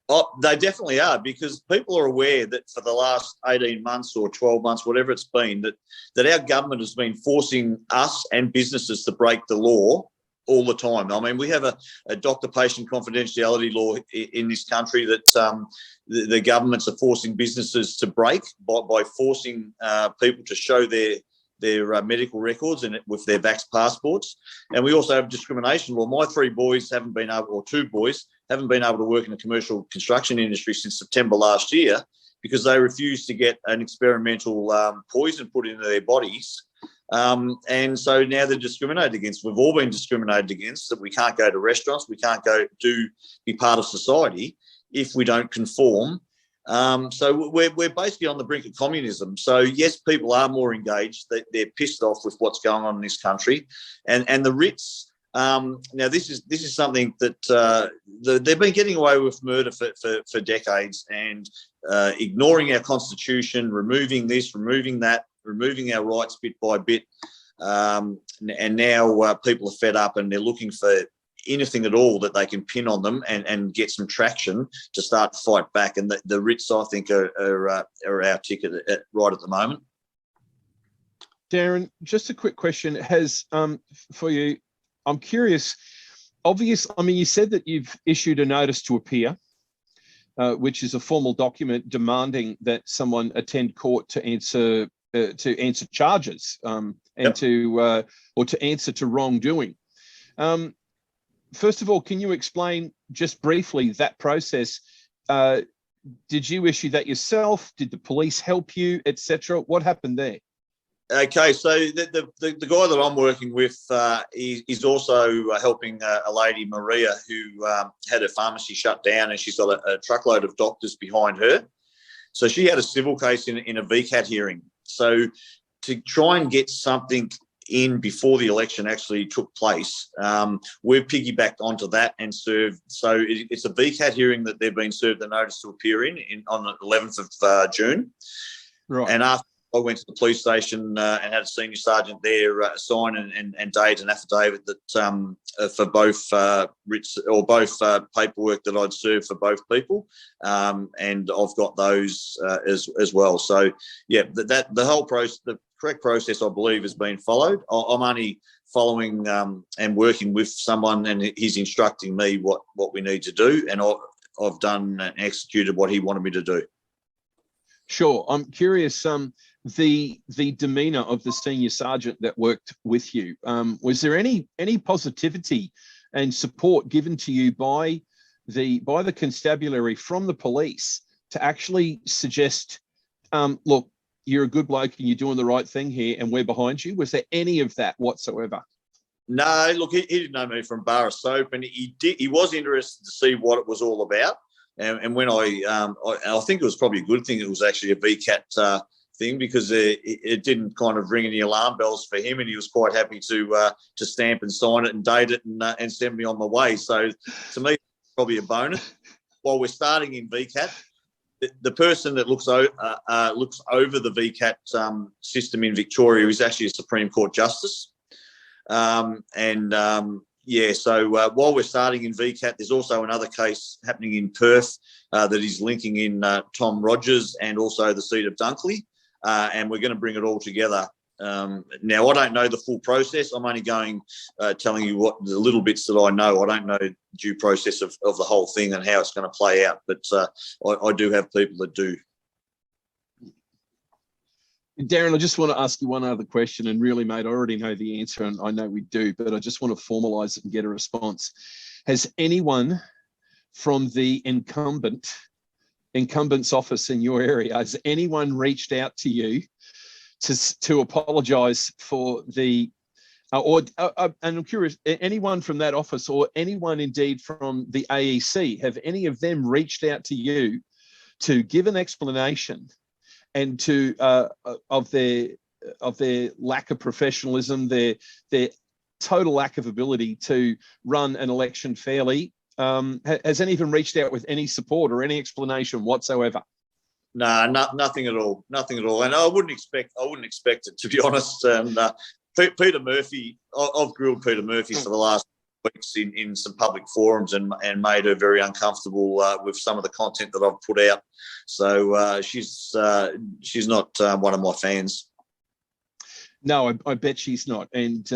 Oh, they definitely are, because people are aware that for the last 18 months or 12 months, whatever it's been, that our government has been forcing us and businesses to break the law all the time. I mean, we have a doctor-patient confidentiality law in this country that the governments are forcing businesses to break by forcing people to show their medical records and with their vax passports. And we also have discrimination law. My two boys haven't been able to work in the commercial construction industry since September last year because they refused to get an experimental poison put into their bodies. And so now they're discriminated against. We've all been discriminated against, that we can't go to restaurants, we can't be part of society if we don't conform. So we're basically on the brink of communism. So yes, people are more engaged. They're pissed off with what's going on in this country, and the writs. Now this is something that they've been getting away with murder for decades and ignoring our constitution, removing this, removing that, removing our rights bit by bit. And now people are fed up and they're looking for anything at all that they can pin on them and get some traction to start to fight back. And the writs, I think, are our ticket right at the moment. Darren, just a quick question for you. I'm curious. Obviously, I mean, you said that you've issued a notice to appear, which is a formal document demanding that someone attend court to answer charges and to answer to wrongdoing. First of all, can you explain just briefly that process? Did you issue that yourself? Did the police help you, etc.? What happened there? Okay, so the guy that I'm working with is also helping a lady, Maria, who had her pharmacy shut down, and she's got a truckload of doctors behind her. So she had a civil case in a VCAT hearing. So to try and get something in before the election actually took place, we've piggybacked onto that and served. So it's a VCAT hearing that they've been served the notice to appear in on the 11th of June. Right. And after I went to the police station and had a senior sergeant there sign and date an affidavit that for both writs or both paperwork that I'd served for both people, and I've got those as well. So yeah, the whole process, the correct process, I believe, has been followed. I'm only following and working with someone, and he's instructing me what we need to do, and I've done and executed what he wanted me to do. Sure. I'm curious, the demeanour of the senior sergeant that worked with you, was there any positivity and support given to you by the constabulary from the police to actually suggest, look, you're a good bloke and you're doing the right thing here and we're behind you? Was there any of that whatsoever? No, look, he didn't know me from bar of soap, and he was interested to see what it was all about. And when I think it was probably a good thing it was actually a VCAT thing, because it didn't kind of ring any alarm bells for him, and he was quite happy to stamp and sign it and date it and send me on my way. So to me, probably a bonus. While we're starting in VCAT, the person that looks over the VCAT system in Victoria is actually a Supreme Court Justice. So while we're starting in VCAT, there's also another case happening in Perth that is linking in Tom Rogers and also the seat of Dunkley, and we're going to bring it all together. Now, I don't know the full process. I'm only telling you what the little bits that I know. I don't know the due process of the whole thing and how it's going to play out, but I do have people that do. Darren, I just want to ask you one other question, and really, mate, I already know the answer, and I know we do, but I just want to formalise it and get a response. Has anyone from the incumbent's office in your area, has anyone reached out to you to apologise for the, and I'm curious, anyone from that office or anyone indeed from the AEC, have any of them reached out to you to give an explanation and to of their lack of professionalism, their total lack of ability to run an election fairly? Has any of them reached out with any support or any explanation whatsoever? No, nothing at all. Nothing at all. And I wouldn't expect it, to be honest. And Peter Murphy, I've grilled Peter Murphy for the last weeks in some public forums and made her very uncomfortable with some of the content that I've put out. So she's not one of my fans. No, I bet she's not. And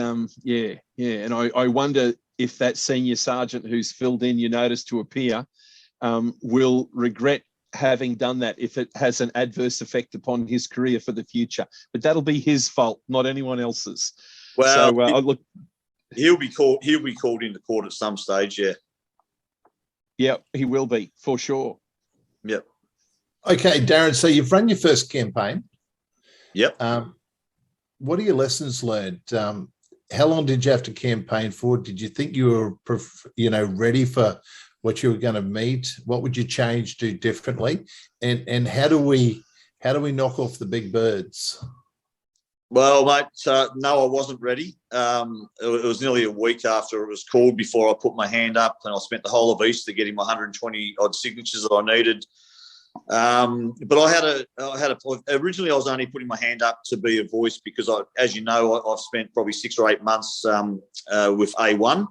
yeah. And I wonder if that senior sergeant who's filled in your notice to appear will regret having done that if it has an adverse effect upon his career for the future. But that'll be his fault, not anyone else's. Well, so, look, he'll be called into court at some stage. Yeah. Yeah, he will be for sure. Yep. Okay, Darren. So you've run your first campaign. Yep. What are your lessons learned? How long did you have to campaign for? Did you think you were, ready for what you were going to meet? What would you change, do differently? And how do we knock off the big birds? Well, mate, no, I wasn't ready. It was nearly a week after it was called before I put my hand up, and I spent the whole of Easter getting my 120 odd signatures that I needed. But originally I was only putting my hand up to be a voice because as you know, I've spent probably 6 or 8 months with A1.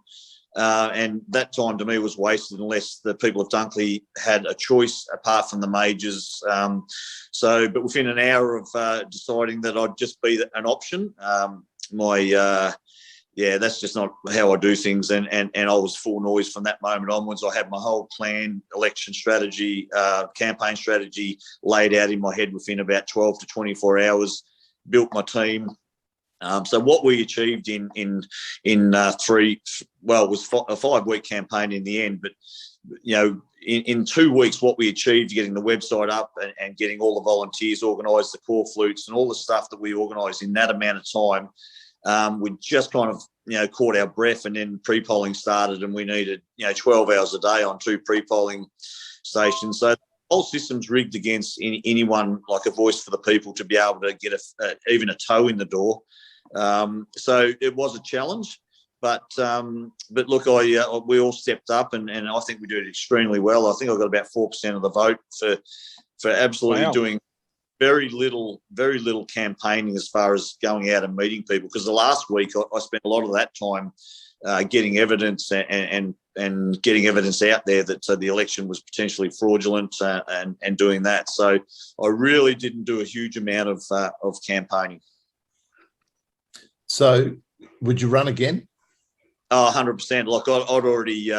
And that time to me was wasted unless the people of Dunkley had a choice apart from the majors. But within an hour of deciding that I'd just be an option, that's just not how I do things. And I was full noise from that moment onwards. I had my whole plan, election strategy, campaign strategy laid out in my head within about 12 to 24 hours, built my team. So what we achieved in it was a 5-week campaign in the end, but in 2 weeks, what we achieved, getting the website up and getting all the volunteers organised, the call flutes and all the stuff that we organised in that amount of time, we just kind of caught our breath, and then pre-polling started, and we needed 12 hours a day on 2 pre-polling stations. So the whole system's rigged against anyone like a voice for the people to be able to get even a toe in the door. So it was a challenge, but look, we all stepped up, and I think we did extremely well. I think I got about 4% of the vote for absolutely doing very little campaigning as far as going out and meeting people. Because the last week I spent a lot of that time getting evidence and getting evidence out there that the election was potentially fraudulent and doing that. So I really didn't do a huge amount of campaigning. So would you run again? Oh, 100%. Like I'd already,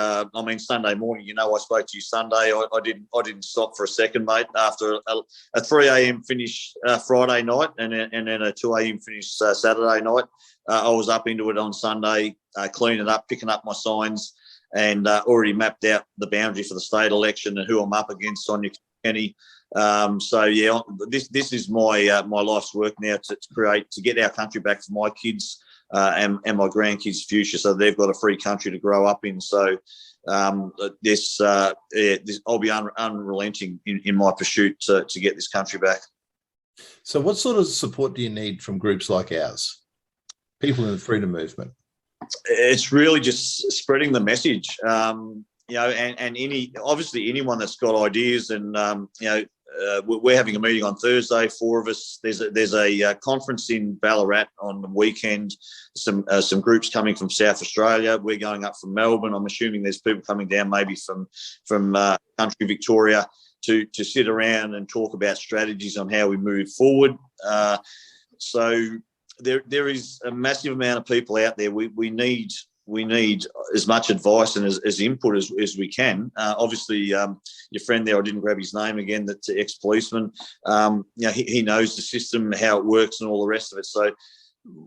Sunday morning, I spoke to you Sunday. I didn't stop for a second, mate. After a 3 a.m. finish Friday night and then a 2 a.m. finish Saturday night, I was up into it on Sunday, cleaning up, picking up my signs, and already mapped out the boundary for the state election and who I'm up against, Sonia Kenny. This is my life's work now to get our country back for my kids and my grandkids' future, so they've got a free country to grow up in. So I'll be unrelenting in my pursuit to get this country back. So what sort of support do you need from groups like ours, people in the freedom movement? It's really just spreading the message, and obviously anyone that's got ideas, and we're having a meeting on Thursday, 4 of us. There's a conference in Ballarat on the weekend. Some groups coming from South Australia. We're going up from Melbourne. I'm assuming there's people coming down maybe from country Victoria to sit around and talk about strategies on how we move forward. So there is a massive amount of people out there. We need as much advice and as input as we can. Obviously, your friend there, I didn't grab his name again, that's ex-policeman. He knows the system, how it works and all the rest of it. So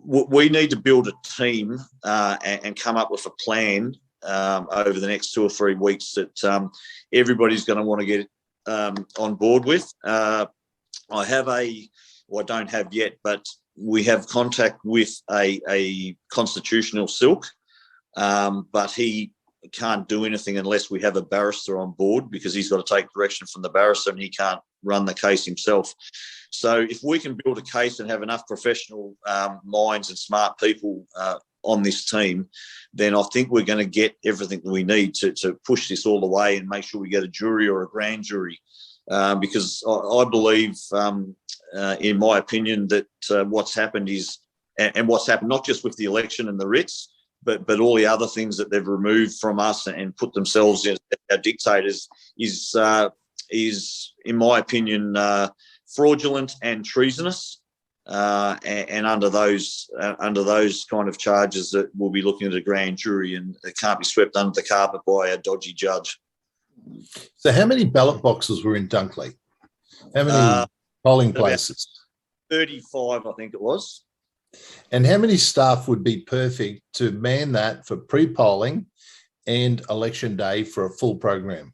we need to build a team and come up with a plan over the next 2 or 3 weeks that everybody's going to want to get on board with. I don't have yet, but we have contact with a constitutional silk, but he can't do anything unless we have a barrister on board, because he's got to take direction from the barrister and he can't run the case himself. So if we can build a case and have enough professional minds and smart people on this team, then I think we're going to get everything that we need to push this all the way and make sure we get a jury or a grand jury. Because I believe, in my opinion, that what's happened is, and what's happened not just with the election and the writs, but all the other things that they've removed from us and put themselves as our dictators is, in my opinion, fraudulent and treasonous. And under those kind of charges, that we'll be looking at a grand jury, and it can't be swept under the carpet by a dodgy judge. So how many ballot boxes were in Dunkley? How many polling places? 35, I think it was. And how many staff would be perfect to man that for pre-polling and election day for a full program?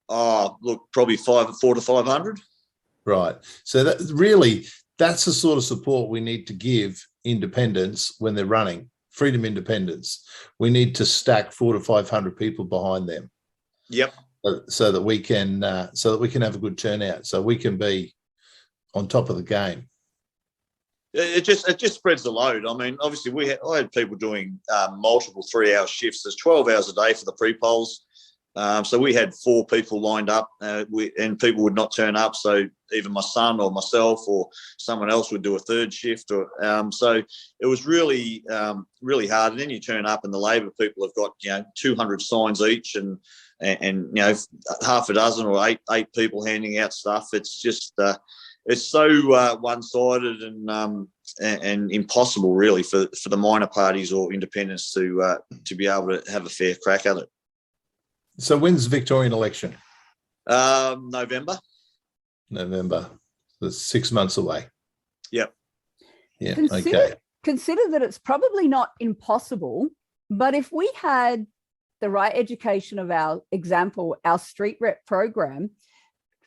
Oh, look, probably 400 to 500. Right. So that's the sort of support we need to give independents when they're running, freedom independents. We need to stack 400 to 500 people behind them. Yep. So that we can have a good turnout, so we can be on top of the game. It just spreads the load. I mean, obviously, I had people doing multiple 3-hour shifts. There's 12 hours a day for the pre-polls. So we had 4 people lined up, and people would not turn up. So either my son or myself or someone else would do a 3rd shift. So it was really, really hard. And then you turn up, and the Labor people have got 200 signs each, and half a dozen or eight people handing out stuff. It's just it's so one-sided and impossible, really, for the minor parties or independents to be able to have a fair crack at it. So when's the Victorian election? November. That's 6 months away. Yep. Yeah. Consider that it's probably not impossible, but if we had the right education of our street rep program,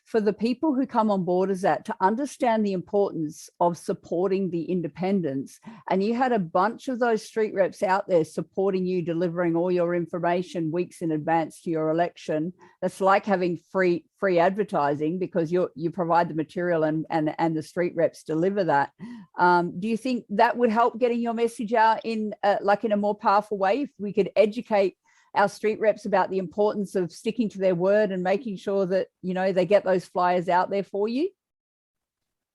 for the people who come on board as that to understand the importance of supporting the independents, and you had a bunch of those street reps out there supporting you, delivering all your information weeks in advance to your election. That's like having free advertising, because you provide the material and the street reps deliver that. Do you think that would help getting your message out in a more powerful way, if we could educate our street reps about the importance of sticking to their word and making sure that, they get those flyers out there for you?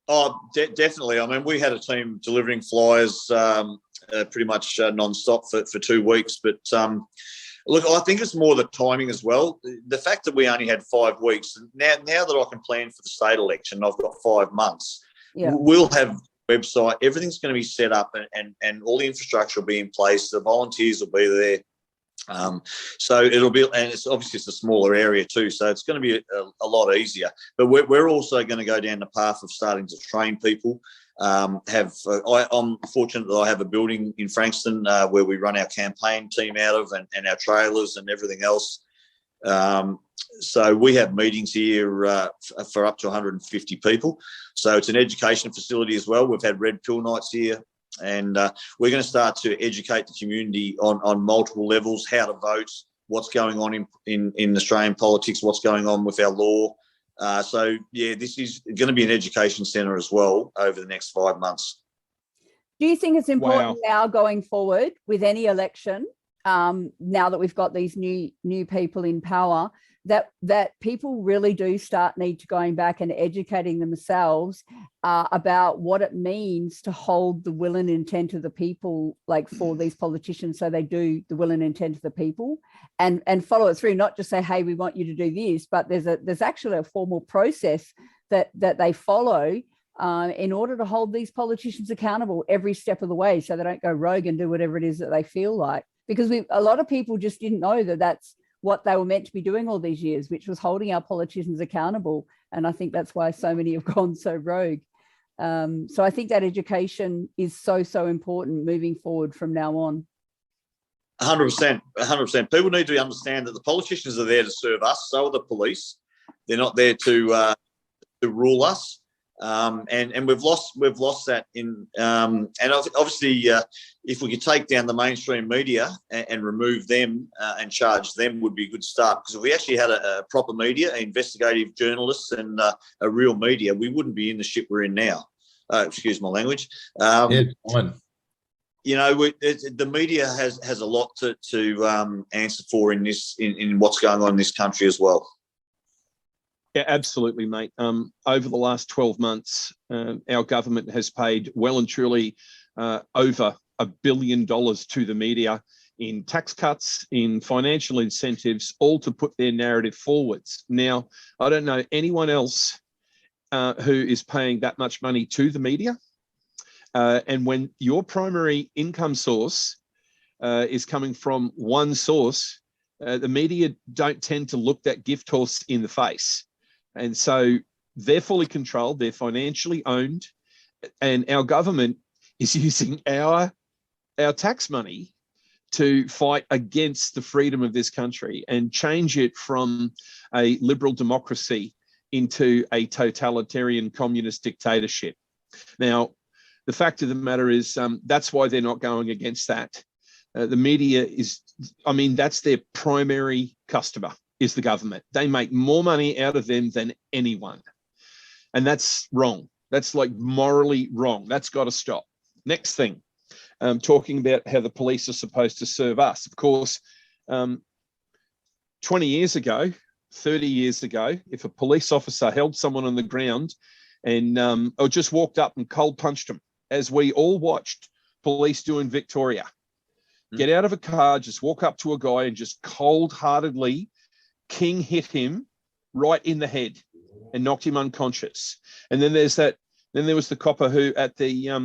Oh, definitely. I mean, we had a team delivering flyers pretty much non-stop for 2 weeks. But look, I think it's more the timing as well. The fact that we only had 5 weeks, now that I can plan for the state election, I've got 5 months. Yeah. We'll have website, everything's going to be set up, and all the infrastructure will be in place. The volunteers will be there. So it'll be, and it's obviously it's a smaller area too, so it's going to be a lot easier. But we're also going to go down the path of starting to train people. I'm fortunate that I have a building in Frankston where we run our campaign team out of, and our trailers and everything else. So we have meetings here for up to 150 people. So it's an education facility as well. We've had red pill nights here. And we're going to start to educate the community on multiple levels, how to vote, what's going on in Australian politics, what's going on with our law, So, yeah, this is going to be an education centre as well over the next 5 months. Do you think it's important Wow. now going forward with any election, now that we've got these new people in power, that people really do need to going back and educating themselves about what it means to hold the will and intent of the people, like for these politicians, so they do the will and intent of the people and follow it through, not just say, hey, we want you to do this, but there's actually a formal process that they follow in order to hold these politicians accountable every step of the way, so they don't go rogue and do whatever it is that they feel like. Because a lot of people just didn't know that that's what they were meant to be doing all these years, which was holding our politicians accountable. And I think that's why so many have gone so rogue. So I think that education is so important moving forward from now on. 100%. People need to understand that the politicians are there to serve us. So are the police. They're not there to rule us. And we've lost that in, and obviously if we could take down the mainstream media and remove them and charge them would be a good start, because if we actually had a proper media, investigative journalists and a real media, we wouldn't be in the shit we're in now. Excuse my language. Yeah, fine. You know, the media has a lot to answer for in what's going on in this country as well. Yeah, absolutely, mate. Over the last 12 months, our government has paid well and truly over $1 billion to the media in tax cuts, in financial incentives, all to put their narrative forwards. Now, I don't know anyone else who is paying that much money to the media. And when your primary income source is coming from one source, the media don't tend to look that gift horse in the face. And so they're fully controlled, they're financially owned, and our government is using our tax money to fight against the freedom of this country and change it from a liberal democracy into a totalitarian communist dictatorship. Now, the fact of the matter is that's why they're not going against that. The media that's their primary customer, is the government. They make more money out of them than anyone. And that's wrong. That's like morally wrong. That's got to stop. Next thing, talking about how the police are supposed to serve us. Of course, 20 years ago, 30 years ago, if a police officer held someone on the ground and or just walked up and cold punched them, as we all watched police do in Victoria, get out of a car, just walk up to a guy and just cold-heartedly King hit him right in the head and knocked him unconscious. And then there was the copper who at that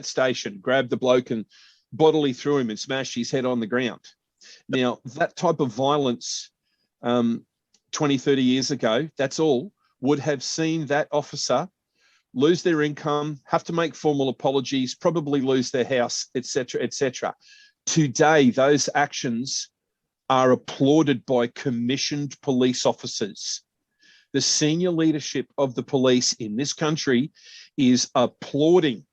station grabbed the bloke and bodily threw him and smashed his head on the ground. Now, that type of violence 20, 30 years ago, that's all, would have seen that officer lose their income, have to make formal apologies, probably lose their house, etc., etc. Today, those actions are applauded by commissioned police officers. The senior leadership of the police in this country is applauding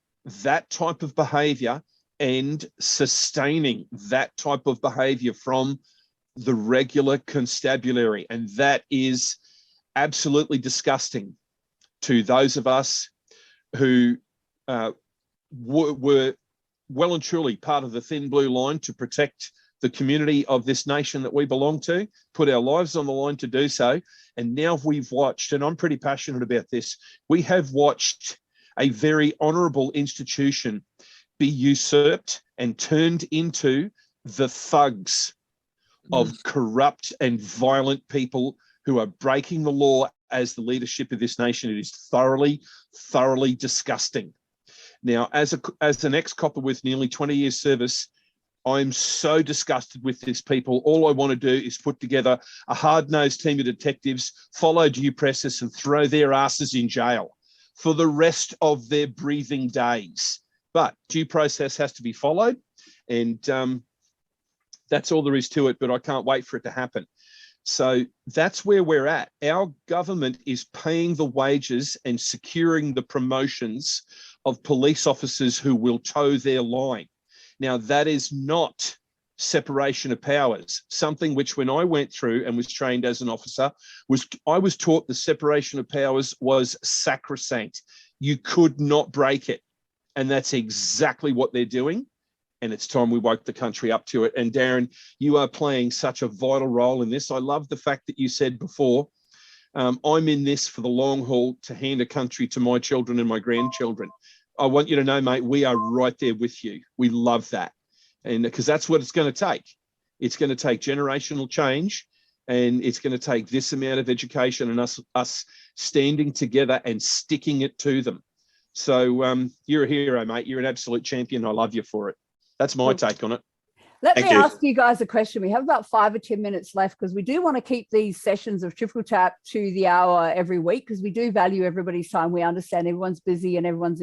that type of behaviour and sustaining that type of behaviour from the regular constabulary. And that is absolutely disgusting to those of us who were well and truly part of the thin blue line to protect the community of this nation that we belong to, put our lives on the line to do so. And now we've watched, and I'm pretty passionate about this, we have watched a very honourable institution be usurped and turned into the thugs of corrupt and violent people who are breaking the law as the leadership of this nation. It is thoroughly, thoroughly disgusting. Now, as an ex-copper with nearly 20 years service, I'm so disgusted with this people. All I want to do is put together a hard-nosed team of detectives, follow due process, and throw their asses in jail for the rest of their breathing days. But due process has to be followed, and that's all there is to it, but I can't wait for it to happen. So that's where we're at. Our government is paying the wages and securing the promotions of police officers who will toe their line. Now, that is not separation of powers, something which when I went through and was trained as an officer, I was taught the separation of powers was sacrosanct. You could not break it. And that's exactly what they're doing. And it's time we woke the country up to it. And Darren, you are playing such a vital role in this. I love the fact that you said before, I'm in this for the long haul to hand a country to my children and my grandchildren. I want you to know, mate, we are right there with you. We love that. And because that's what it's going to take. It's going to take generational change, and it's going to take this amount of education and us standing together and sticking it to them. So you're a hero, mate. You're an absolute champion. I love you for it. That's my take on it. Let me ask you guys a question. We have about 5 or 10 minutes left because we do want to keep these sessions of Triple Tap to the hour every week because we do value everybody's time. We understand everyone's busy and everyone's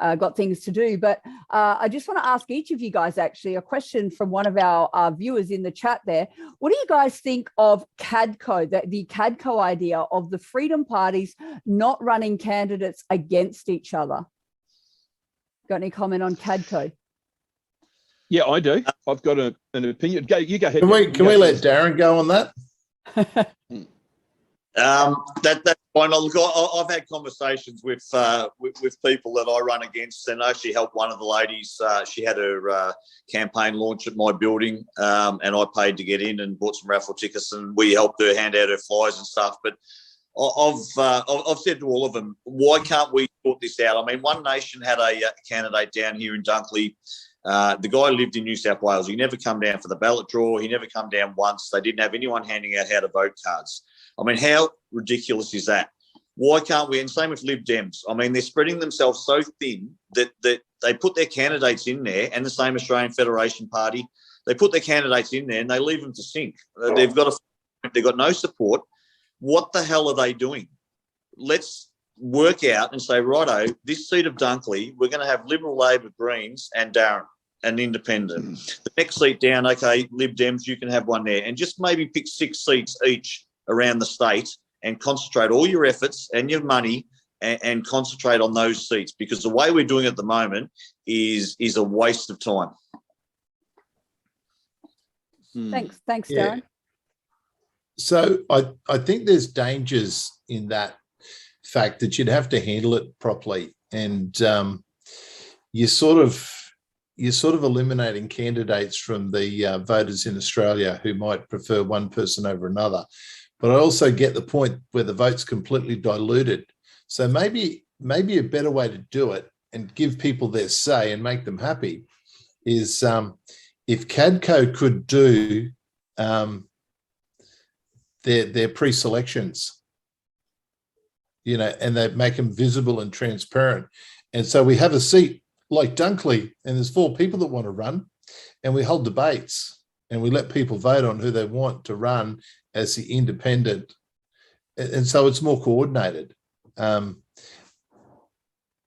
got things to do. But I just want to ask each of you guys actually a question from one of our viewers in the chat there. What do you guys think of CADCO, the CADCO idea of the freedom parties not running candidates against each other? Got any comment on CADCO? Yeah, I do. I've got an opinion. You go ahead. Can we let Darren go on that? That's fine. Look, I've had conversations with people that I run against, and I actually helped one of the ladies. She had her campaign launch at my building, and I paid to get in and bought some raffle tickets, and we helped her hand out her flyers and stuff. But I've said to all of them, why can't we sort this out? I mean, One Nation had a candidate down here in Dunkley. The guy lived in New South Wales. He never come down for the ballot draw. He never come down once. They didn't have anyone handing out how to vote cards. I mean, how ridiculous is that? Why can't we? And same with Lib Dems. I mean, they're spreading themselves so thin that they put their candidates in there, and the same Australian Federation Party, they put their candidates in there and they leave them to sink. They've got no support. What the hell are they doing? Let's work out and say, righto, this seat of Dunkley, we're going to have Liberal, Labor, Greens and Darren, an independent. The next seat down, okay, Lib Dems, you can have one there. And just maybe pick 6 seats each around the state and concentrate all your efforts and your money and concentrate on those seats, because the way we're doing it at the moment is a waste of time. Thanks, Darren. Yeah. So I think there's dangers in that fact that you'd have to handle it properly, and you're sort of eliminating candidates from the voters in Australia who might prefer one person over another. But I also get the point where the vote's completely diluted. So maybe a better way to do it and give people their say and make them happy is if CADCO could do their pre-selections, and they make them visible and transparent. And so we have a seat like Dunkley, and there's 4 people that want to run, and we hold debates and we let people vote on who they want to run as the independent. And so it's more coordinated.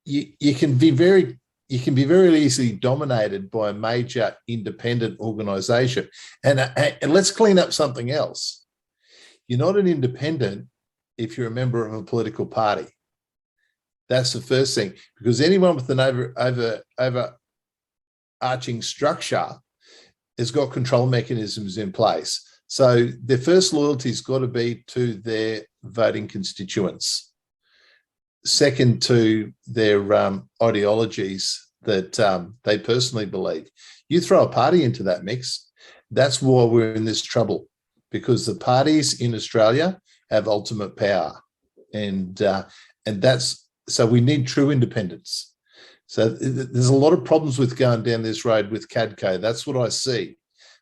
You can be very easily dominated by a major independent organisation. And let's clean up something else. You're not an independent if you're a member of a political party. That's the first thing, because anyone with an overarching structure has got control mechanisms in place. So their first loyalty's got to be to their voting constituents. Second, to their ideologies that they personally believe. You throw a party into that mix, that's why we're in this trouble, because the parties in Australia have ultimate power, and that's, so we need true independence. So there's a lot of problems with going down this road with CADCO. That's what I see.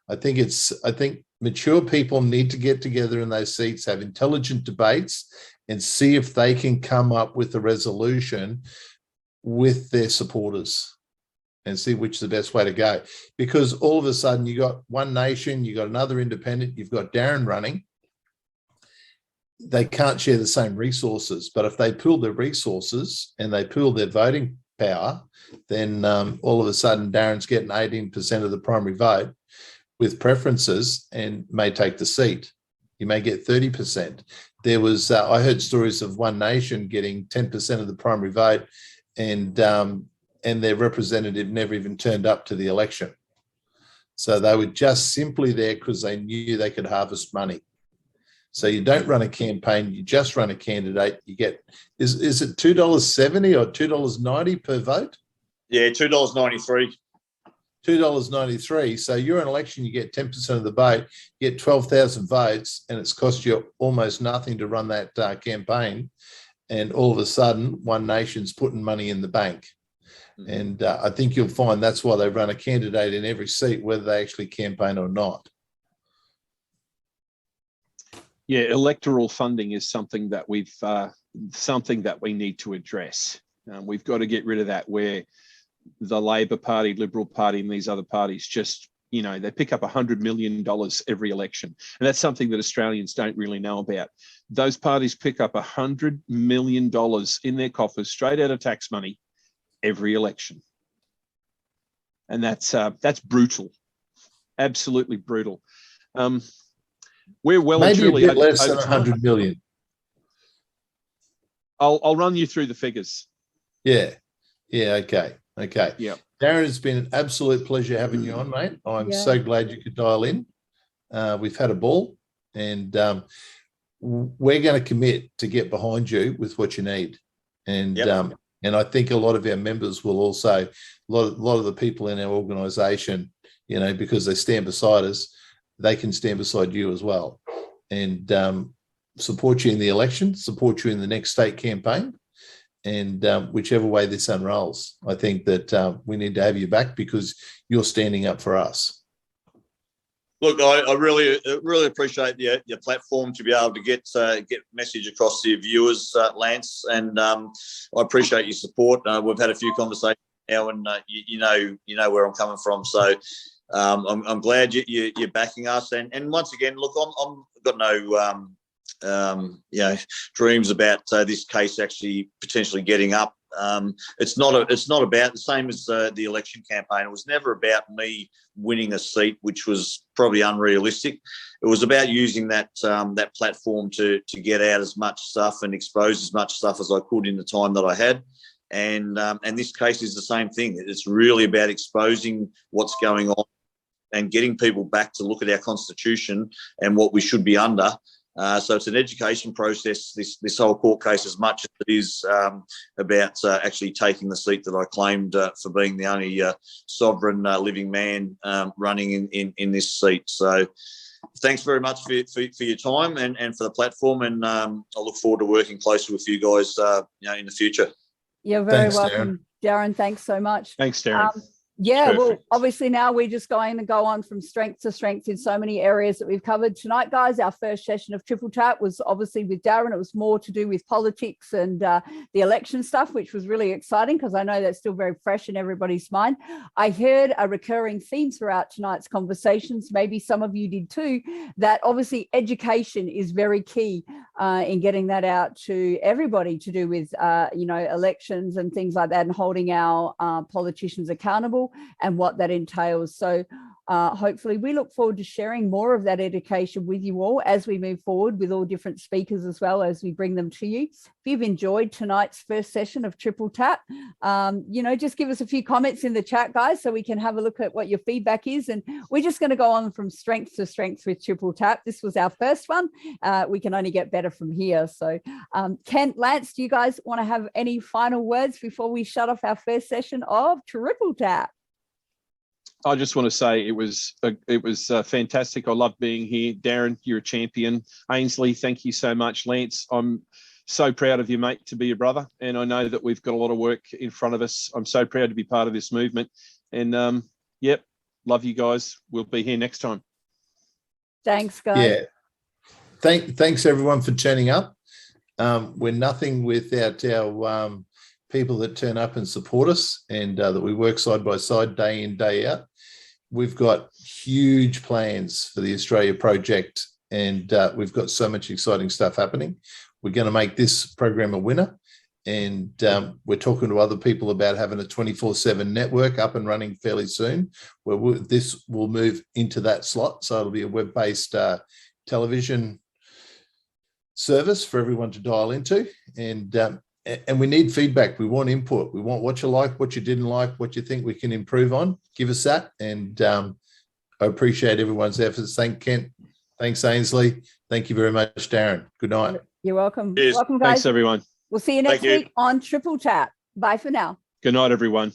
I think mature people need to get together in those seats, have intelligent debates, and see if they can come up with a resolution with their supporters and see which is the best way to go. Because all of a sudden you got One Nation, you got another independent, you've got Darren running. They can't share the same resources, but if they pool their resources and they pool their voting power, then all of a sudden Darren's getting 18% of the primary vote with preferences and may take the seat. You may get 30%. There was, I heard stories of One Nation getting 10% of the primary vote, and their representative never even turned up to the election. So they were just simply there because they knew they could harvest money. So you don't run a campaign, you just run a candidate. You get, is it $2.70 or $2.90 per vote? Yeah, $2.93. $2.93. So you're an election, you get 10% of the vote, you get 12,000 votes, and it's cost you almost nothing to run that campaign. And all of a sudden, One Nation's putting money in the bank. And I think you'll find that's why they run a candidate in every seat, whether they actually campaign or not. Yeah, electoral funding is something that we need to address. We've got to get rid of that, where the Labor Party, Liberal Party, and these other parties just, they pick up $100 million every election. And that's something that Australians don't really know about. Those parties pick up $100 million in their coffers straight out of tax money every election. And that's brutal, absolutely brutal. We're well maybe and truly a bit less than 100 million. I'll run you through the figures. Yeah. Okay. Yeah. Darren, it's been an absolute pleasure having you on, mate. I'm so glad you could dial in. We've had a ball, and we're going to commit to get behind you with what you need. And and I think a lot of our members will also, a lot of the people in our organisation, because they stand beside us, they can stand beside you as well, and support you in the election, support you in the next state campaign. And whichever way this unrolls, I think that we need to have you back because you're standing up for us. Look, I really appreciate your platform to be able to get message across to your viewers, Lance, and I appreciate your support. We've had a few conversations now, and you know where I'm coming from. So I'm glad you're backing us. And once again, look, I've got no dreams about this case actually potentially getting up. It's not about the same as the election campaign. It was never about me winning a seat, which was probably unrealistic. It was about using that platform to get out as much stuff and expose as much stuff as I could in the time that I had. And this case is the same thing. It's really about exposing what's going on and getting people back to look at our constitution and what we should be under. So it's an education process, this whole court case, as much as it is about actually taking the seat that I claimed for being the only sovereign living man running in this seat. So thanks very much for your time and for the platform, and I look forward to working closely with you guys in the future. You're very welcome, Darren. Thanks so much. Thanks, Darren. Well, obviously now we're just going to go on from strength to strength in so many areas that we've covered tonight, guys. Our first session of Triple Tap was obviously with Darren. It was more to do with politics and the election stuff, which was really exciting because I know that's still very fresh in everybody's mind. I heard a recurring theme throughout tonight's conversations, maybe some of you did too, that obviously education is very key in getting that out to everybody to do with, elections and things like that, and holding our politicians accountable and what that entails. So hopefully we look forward to sharing more of that education with you all as we move forward with all different speakers as well as we bring them to you. If you've enjoyed tonight's first session of Triple Tap, just give us a few comments in the chat, guys, so we can have a look at what your feedback is. And we're just going to go on from strength to strength with Triple Tap. This was our first one. We can only get better from here. So Kent, Lance, do you guys want to have any final words before we shut off our first session of Triple Tap? I just want to say it was fantastic. I love being here. Darren, you're a champion. Ainsley, thank you so much. Lance, I'm so proud of you, mate, to be your brother. And I know that we've got a lot of work in front of us. I'm so proud to be part of this movement. And love you guys. We'll be here next time. Thanks, guys. Yeah. Thanks everyone for turning up. We're nothing without our people that turn up and support us, and that we work side by side, day in, day out. We've got huge plans for the Australia project, and we've got so much exciting stuff happening. We're going to make this program a winner, and we're talking to other people about having a 24/7 network up and running fairly soon, where this will move into that slot. So it'll be a web-based television service for everyone to dial into, and we need feedback. We want input. We want what you like, what you didn't like, what you think we can improve on. Give us that, and I appreciate everyone's efforts. Thank Kent. Thanks, Ainsley. Thank you very much, Darren. Good night. You're welcome. Cheers. Welcome, guys. Thanks, everyone. We'll see you next Thank you. week on Triple Chat. Bye for now. Good night, everyone.